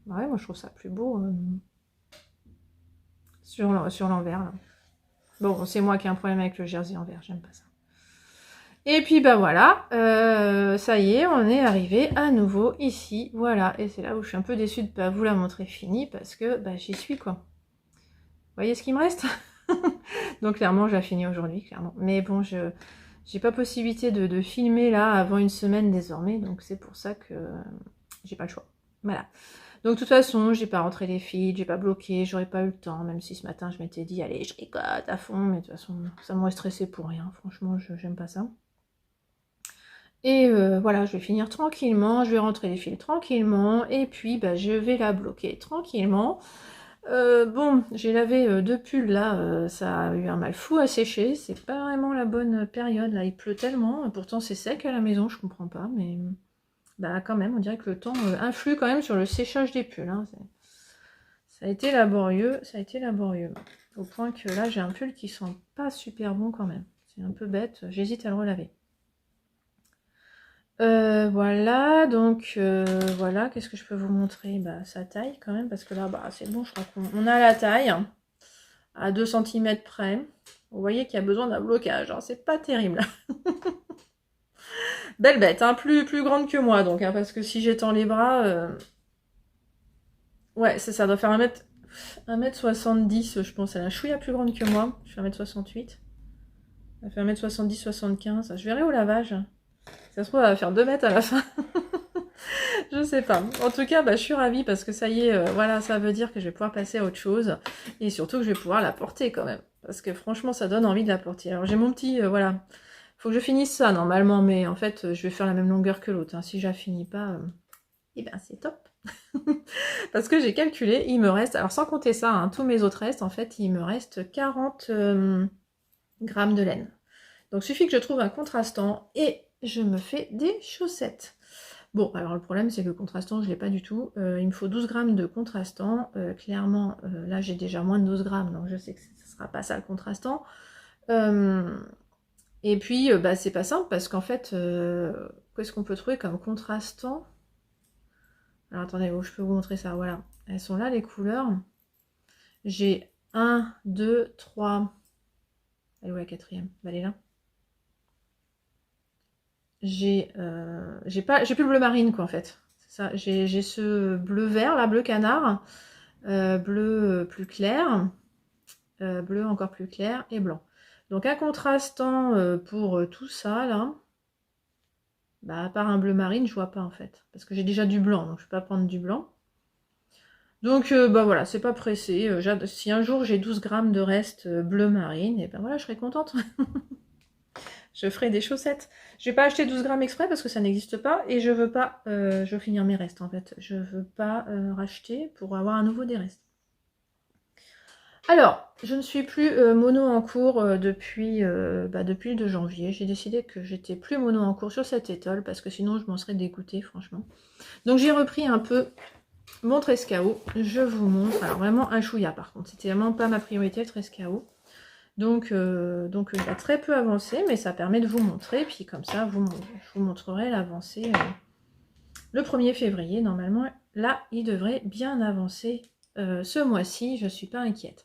A: Ouais, moi je trouve ça plus beau sur l'envers. Bon, c'est moi qui ai un problème avec le jersey en vert. J'aime pas ça. Et puis bah voilà, ça y est, on est arrivé à nouveau ici, voilà, et c'est là où je suis un peu déçue de ne pas vous la montrer finie, parce que bah, j'y suis quoi. Vous voyez ce qu'il me reste? Donc clairement, je la finis aujourd'hui, clairement. Mais bon, j'ai pas possibilité de filmer là avant une semaine désormais, donc c'est pour ça que j'ai pas le choix. Voilà. Donc de toute façon, j'ai pas rentré les fils, j'ai pas bloqué, j'aurais pas eu le temps, même si ce matin je m'étais dit, allez, je tricote à fond, mais de toute façon, ça m'aurait stressé pour rien, franchement, j'aime pas ça. Et voilà, je vais finir tranquillement, je vais rentrer les fils tranquillement, et puis bah, je vais la bloquer tranquillement. Bon, j'ai lavé deux pulls là, ça a eu un mal fou à sécher, c'est pas vraiment la bonne période, là il pleut tellement, pourtant c'est sec à la maison, je comprends pas, mais bah quand même, on dirait que le temps influe quand même sur le séchage des pulls. Hein. Ça a été laborieux, au point que là j'ai un pull qui sent pas super bon quand même, c'est un peu bête, j'hésite à le relaver. Voilà, donc voilà, qu'est-ce que je peux vous montrer? Bah, sa taille quand même, parce que là, bah, c'est bon, je crois qu'on a la taille à 2 cm près. Vous voyez qu'il y a besoin d'un blocage, hein, c'est pas terrible. Belle bête, hein, plus grande que moi, donc, hein, parce que si j'étends les bras, ouais, c'est ça, doit faire 1m70, je pense. Elle a un chouïa plus grande que moi, je fais 1m68. Elle fait 1m70, 75. Je verrai au lavage. Ça se trouve, elle va faire 2 mètres à la fin. Je sais pas. En tout cas, bah, je suis ravie parce que ça y est, voilà, ça veut dire que je vais pouvoir passer à autre chose. Et surtout que je vais pouvoir la porter quand même. Parce que franchement, ça donne envie de la porter. Alors j'ai mon petit, voilà. Faut que je finisse ça normalement, mais en fait, je vais faire la même longueur que l'autre, hein. Si je la finis pas, eh ben c'est top. Parce que j'ai calculé, il me reste, alors sans compter ça, hein, tous mes autres restes, en fait, il me reste 40 grammes de laine. Donc il suffit que je trouve un contrastant et je me fais des chaussettes. Bon, alors le problème c'est que le contrastant je l'ai pas du tout. Il me faut 12 grammes de contrastant. Clairement, là j'ai déjà moins de 12 grammes, donc je sais que ce sera pas ça le contrastant. Et puis bah, c'est pas simple parce qu'en fait, qu'est-ce qu'on peut trouver comme contrastant? Alors attendez, je peux vous montrer ça, voilà. Elles sont là les couleurs. J'ai 1, 2, 3. Elle est où la quatrième? Bah, elle est là. J'ai plus le bleu marine quoi en fait. C'est ça, j'ai ce bleu vert, là, bleu canard, bleu plus clair, bleu encore plus clair et blanc. Donc un contrastant pour tout ça là, bah à part un bleu marine, je vois pas en fait. Parce que j'ai déjà du blanc, donc je peux pas prendre du blanc. Donc bah voilà, c'est pas pressé. Si un jour j'ai 12 grammes de reste bleu marine, et ben voilà, je serai contente. Je ferai des chaussettes. Je vais pas acheter 12 grammes exprès parce que ça n'existe pas et je veux pas, je veux finir mes restes en fait. Je veux pas racheter pour avoir à nouveau des restes. Alors, je ne suis plus mono en cours depuis le 2 janvier. J'ai décidé que j'étais plus mono en cours sur cette étole parce que sinon je m'en serais dégoûtée franchement. Donc j'ai repris un peu mon Trescao. Je vous montre. Alors vraiment un chouïa par contre. C'était vraiment pas ma priorité le Trescao. Donc il a très peu avancé, mais ça permet de vous montrer. Puis comme ça, je vous montrerai l'avancée le 1er février. Normalement, là, il devrait bien avancer ce mois-ci. Je ne suis pas inquiète.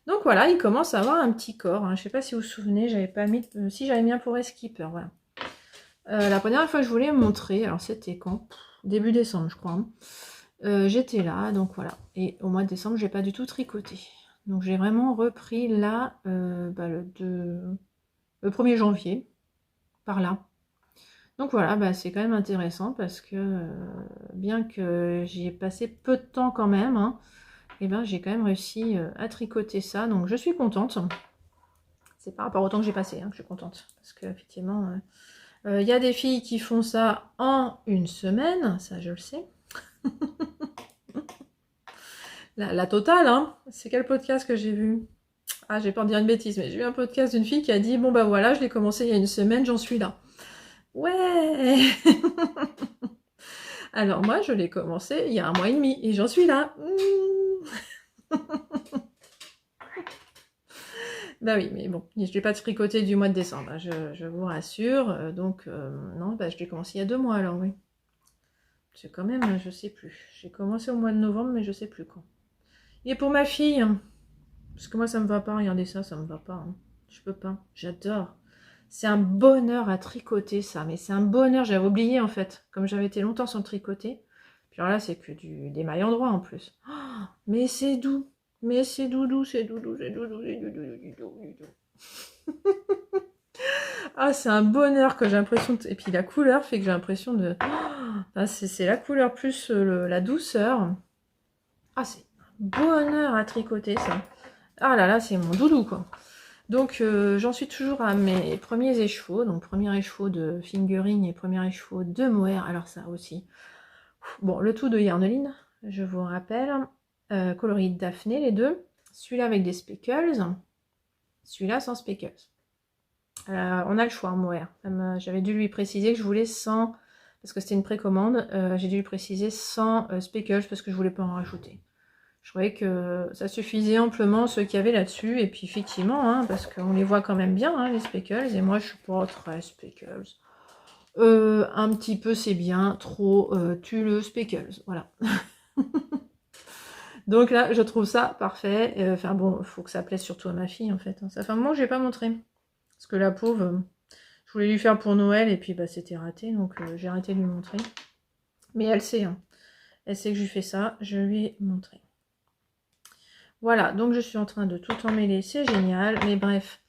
A: Donc voilà, il commence à avoir un petit corps. Hein. Je ne sais pas si vous vous souvenez, j'avais pas mis, si j'avais mis un pour skipper. Voilà. La première fois que je voulais montrer, alors c'était quand? Début décembre, je crois. Hein. J'étais là, donc voilà. Et au mois de décembre, j'ai pas du tout tricoté. Donc j'ai vraiment repris là le 1er janvier, par là. Donc voilà, bah, c'est quand même intéressant parce que bien que j'y ai passé peu de temps quand même, hein, et ben j'ai quand même réussi à tricoter ça. Donc je suis contente. C'est par rapport au temps que j'ai passé, hein, que je suis contente. Parce qu'effectivement, il y a des filles qui font ça en une semaine, ça je le sais. La totale, hein. C'est quel podcast que j'ai vu? Ah, j'ai peur de dire une bêtise, mais j'ai vu un podcast d'une fille qui a dit, bon bah voilà, je l'ai commencé il y a une semaine, j'en suis là. Ouais. Alors moi, je l'ai commencé il y a 1 mois et demi, et j'en suis là. Bah oui, mais bon, je ne vais pas tricoter du mois de décembre, hein, je vous rassure. Non, bah, je l'ai commencé il y a 2 mois alors, oui. C'est quand même, je sais plus. J'ai commencé au mois de novembre, mais je sais plus quand. Et pour ma fille, hein, parce que moi ça me va pas, regardez ça, ça me va pas. Hein. Je peux pas, j'adore. C'est un bonheur à tricoter ça, mais c'est un bonheur, j'avais oublié en fait, comme j'avais été longtemps sans le tricoter. Puis alors là, c'est que des mailles en droit en plus. Oh, mais c'est doux, mais c'est doudou, c'est doudou, c'est doudou, c'est doudou, c'est doudou, c'est doudou. Ah, c'est un bonheur que j'ai l'impression de... Et puis la couleur fait que j'ai l'impression de... Ah, c'est la couleur plus la douceur. Ah, c'est un bonheur à tricoter ça. Ah là là, c'est mon doudou quoi. Donc j'en suis toujours à mes premiers écheveaux. Donc premier écheveau de fingering et premier écheveau de mohair. Alors ça aussi. Bon, le tout de Yarneline, je vous rappelle. Coloris Daphné, les deux. Celui-là avec des speckles. Celui-là sans speckles. On a le choix en mohair. J'avais dû lui préciser que je voulais sans... Parce que c'était une précommande. J'ai dû lui préciser sans speckles parce que je voulais pas en rajouter. Je trouvais que ça suffisait amplement ceux qu'il y avait là-dessus. Et puis effectivement, hein, parce qu'on les voit quand même bien, hein, les speckles. Et moi, je suis pas très speckles. Un petit peu c'est bien, trop tu le speckles, voilà. Donc là, je trouve ça parfait. Enfin bon, il faut que ça plaise surtout à ma fille en fait. Ça fait un moment que je n'ai pas montré. Parce que la pauvre, je voulais lui faire pour Noël et puis bah c'était raté, donc j'ai arrêté de lui montrer. Mais elle sait, hein. Elle sait que je lui fais ça, je lui ai montré. Voilà, donc je suis en train de tout emmêler, c'est génial. Mais bref,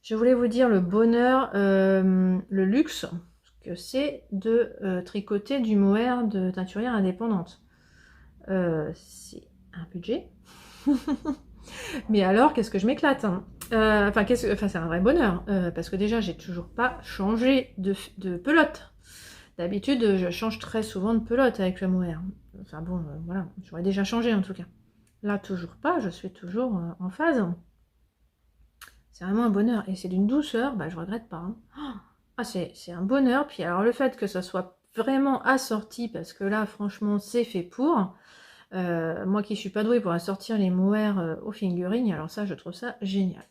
A: je voulais vous dire le bonheur, le luxe que c'est de tricoter du mohair de teinturière indépendante. C'est un budget. Mais alors, qu'est-ce que je m'éclate, hein. Enfin, c'est un vrai bonheur. Parce que déjà, j'ai toujours pas changé de pelote. D'habitude, je change très souvent de pelote avec le mohair. Enfin bon, voilà, j'aurais déjà changé en tout cas. Là, toujours pas, je suis toujours en phase. C'est vraiment un bonheur. Et c'est d'une douceur, bah je regrette pas, hein. Ah, c'est un bonheur. Puis alors, le fait que ça soit vraiment assorti, parce que là, franchement, c'est fait pour. Moi qui suis pas douée pour assortir les mohairs au fingering, alors ça, je trouve ça génial.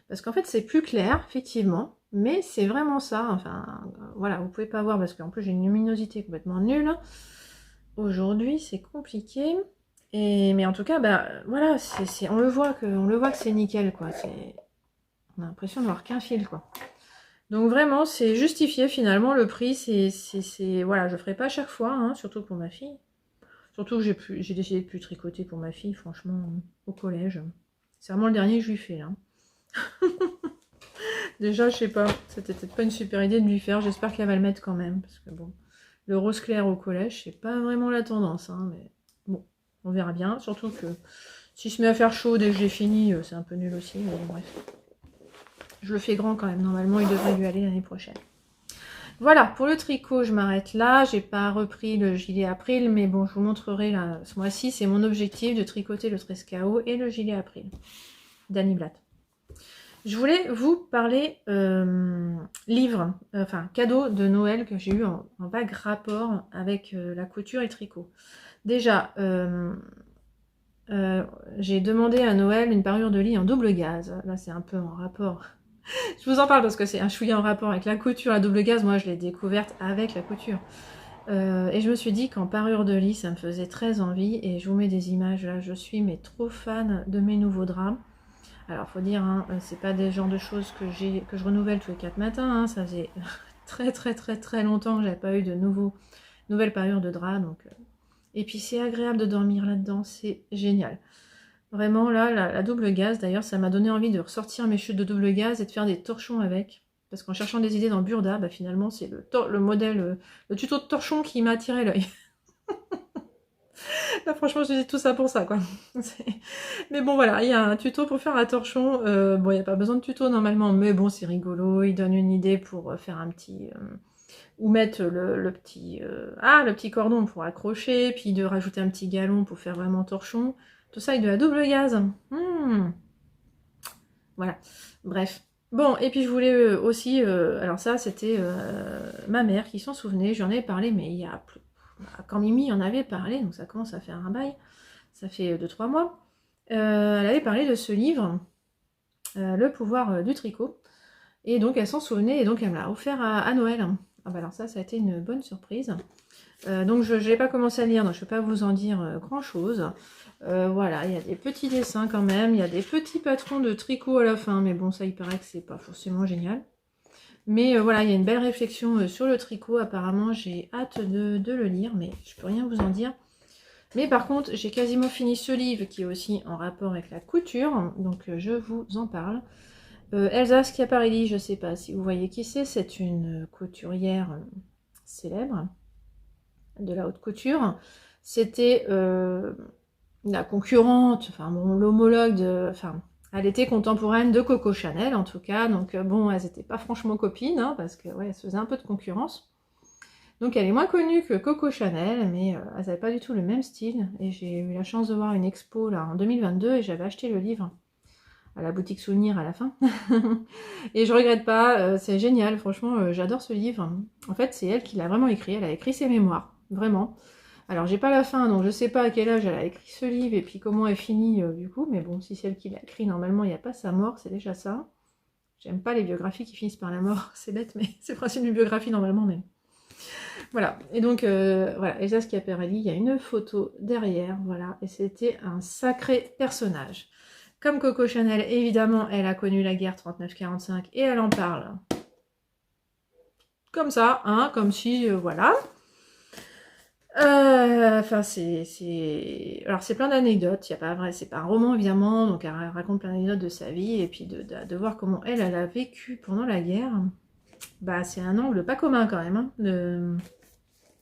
A: Parce qu'en fait, c'est plus clair, effectivement, mais c'est vraiment ça. Enfin, voilà, vous pouvez pas voir parce qu'en plus j'ai une luminosité complètement nulle. Aujourd'hui, c'est compliqué. Mais en tout cas, bah voilà, on le voit que c'est nickel, quoi. On a l'impression d'avoir qu'un fil, quoi. Donc vraiment, c'est justifié finalement le prix. Voilà, je ferai pas à chaque fois, hein, surtout pour ma fille. Surtout que j'ai décidé de plus tricoter pour ma fille, franchement, au collège. C'est vraiment le dernier que je lui fais, là. Déjà, je sais pas, c'était peut-être pas une super idée de lui faire. J'espère qu'elle va le mettre quand même. Parce que bon, le rose clair au collège, c'est pas vraiment la tendance, hein, mais bon, on verra bien. Surtout que si je me mets à faire chaud dès que j'ai fini, c'est un peu nul aussi. Mais bon, bref. Je le fais grand quand même. Normalement, il devrait lui aller l'année prochaine. Voilà, pour le tricot, je m'arrête là. J'ai pas repris le gilet April, mais bon, je vous montrerai là. Ce mois-ci, c'est mon objectif de tricoter le 13 KO et le gilet April d'Annie Blatt. Je voulais vous parler livre, enfin cadeau de Noël que j'ai eu en vague rapport avec la couture et le tricot. Déjà, j'ai demandé à Noël une parure de lit en double gaze. Là, c'est un peu en rapport. Je vous en parle parce que c'est un chouïa en rapport avec la couture. La double gaze, moi, je l'ai découverte avec la couture. Et je me suis dit qu'en parure de lit, ça me faisait très envie. Et je vous mets des images là. Je suis mais trop fan de mes nouveaux draps. Alors, faut dire, hein, c'est pas des genres de choses que je renouvelle tous les 4 matins. Hein, ça faisait très longtemps que j'avais pas eu de nouvelles parures de draps. Donc, et puis, c'est agréable de dormir là-dedans. C'est génial. Vraiment, là, la double gaze, d'ailleurs, ça m'a donné envie de ressortir mes chutes de double gaze et de faire des torchons avec. Parce qu'en cherchant des idées dans Burda, bah, finalement, c'est le modèle, le tuto de torchon qui m'a attiré l'œil. Là, franchement, je dis tout ça pour ça, quoi. Mais bon, voilà, il y a un tuto pour faire un torchon. Bon, il n'y a pas besoin de tuto normalement, mais bon, c'est rigolo. Il donne une idée pour faire un petit... ou mettre le petit cordon pour accrocher, puis de rajouter un petit galon pour faire vraiment torchon. Tout ça avec de la double gaze. Voilà, bref. Bon, et puis je voulais aussi... alors ça, c'était ma mère qui s'en souvenait. J'en ai parlé, mais il y a plus... Quand Mimi en avait parlé, donc ça commence à faire un bail, ça fait 2-3 mois, elle avait parlé de ce livre, Le pouvoir du tricot, et donc elle s'en souvenait, et donc elle me l'a offert à Noël. Ah bah alors ça a été une bonne surprise. Donc je n'ai pas commencé à lire, donc je ne peux pas vous en dire grand chose. Voilà, il y a des petits dessins quand même, il y a des petits patrons de tricot à la fin, mais bon, ça il paraît que c'est pas forcément génial. Mais voilà, il y a une belle réflexion sur le tricot. Apparemment, j'ai hâte de le lire, mais je peux rien vous en dire. Mais par contre, j'ai quasiment fini ce livre qui est aussi en rapport avec la couture. Donc, je vous en parle. Elsa Schiaparelli, je ne sais pas si vous voyez qui c'est une couturière célèbre de la haute couture. C'était la concurrente, enfin bon, l'homologue de... Enfin, elle était contemporaine de Coco Chanel, en tout cas. Donc, bon, elles n'étaient pas franchement copines, hein, parce que, ouais, elles se faisaient un peu de concurrence. Donc, elle est moins connue que Coco Chanel, mais elles n'avaient pas du tout le même style. Et j'ai eu la chance de voir une expo, là, en 2022, et j'avais acheté le livre à la boutique Souvenir à la fin. Et je regrette pas, c'est génial, franchement, j'adore ce livre. En fait, c'est elle qui l'a vraiment écrit, elle a écrit ses mémoires, vraiment. Alors, j'ai pas la fin, donc je sais pas à quel âge elle a écrit ce livre et puis comment elle finit du coup, mais bon, si c'est elle qui l'a écrit, normalement, il n'y a pas sa mort, c'est déjà ça. J'aime pas les biographies qui finissent par la mort, c'est bête, mais c'est le principe d'une biographie normalement, mais... Voilà, et donc, voilà, Elsa Schiaparelli, il y a une photo derrière, voilà, et c'était un sacré personnage. Comme Coco Chanel, évidemment, elle a connu la guerre 39-45, et elle en parle comme ça, hein, comme si, voilà. Enfin, alors c'est plein d'anecdotes, y a pas vrai, c'est pas un roman évidemment, donc elle raconte plein d'anecdotes de sa vie, et puis de voir comment elle a vécu pendant la guerre, bah c'est un angle pas commun quand même, hein,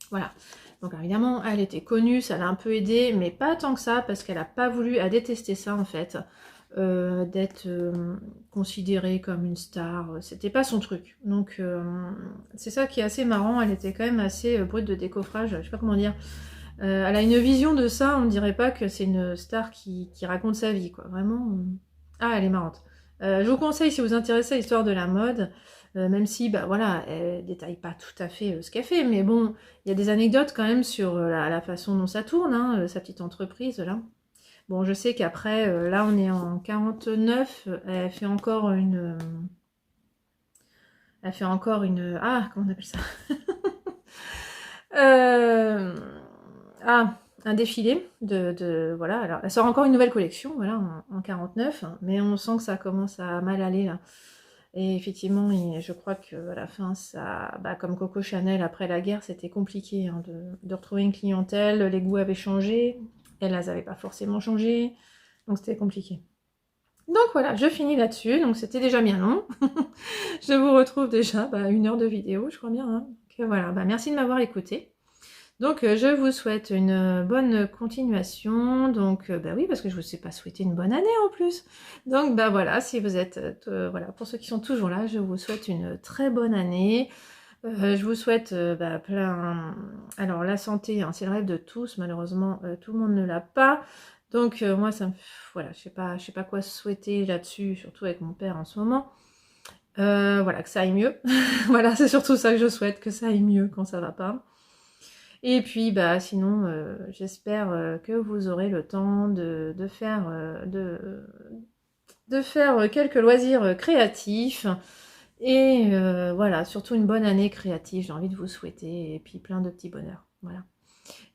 A: voilà. Donc évidemment, elle était connue, ça l'a un peu aidée, mais pas tant que ça, parce qu'elle a pas voulu, à détester ça en fait, d'être considérée comme une star, c'était pas son truc. Donc c'est ça qui est assez marrant, elle était quand même assez brute de décoffrage, je sais pas comment dire. Elle a une vision de ça, on dirait pas que c'est une star qui raconte sa vie, quoi. Vraiment. Ah, elle est marrante. Je vous conseille, si vous vous intéressez à l'histoire de la mode, même si, bah voilà, elle détaille pas tout à fait ce qu'elle fait, mais bon, il y a des anecdotes quand même sur la façon dont ça tourne, hein, sa petite entreprise, là. Bon, je sais qu'après, là, on est en 49, elle fait encore une... elle fait encore une... Ah, comment on appelle ça? Un défilé voilà, alors elle sort encore une nouvelle collection, voilà, en 49, hein, mais on sent que ça commence à mal aller, là. Et effectivement, je crois qu'à la fin, ça, bah, comme Coco Chanel, après la guerre, c'était compliqué, hein, de retrouver une clientèle, les goûts avaient changé, elles n'avaient pas forcément changé, donc c'était compliqué. Donc voilà, je finis là-dessus, donc c'était déjà bien long. Je vous retrouve déjà, bah, 1 heure de vidéo, je crois bien, hein. Donc voilà, bah, merci de m'avoir écouté. Donc je vous souhaite une bonne continuation, donc bah oui, parce que je vous ai pas souhaité une bonne année en plus. Donc bah voilà, si vous êtes, voilà, pour ceux qui sont toujours là, je vous souhaite une très bonne année. Je vous souhaite bah, plein... Alors la santé, hein, c'est le rêve de tous, malheureusement tout le monde ne l'a pas. Donc moi, ça me... voilà, je sais pas quoi souhaiter là-dessus, surtout avec mon père en ce moment. Voilà, que ça aille mieux. Voilà, c'est surtout ça que je souhaite, que ça aille mieux quand ça va pas. Et puis, bah, sinon, j'espère que vous aurez le temps de faire quelques loisirs créatifs. Et voilà, surtout une bonne année créative, j'ai envie de vous souhaiter. Et puis plein de petits bonheurs. Voilà.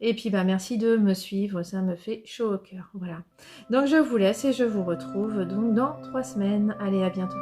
A: Et puis, bah, merci de me suivre, ça me fait chaud au cœur. Voilà. Donc, je vous laisse et je vous retrouve donc dans 3 semaines. Allez, à bientôt.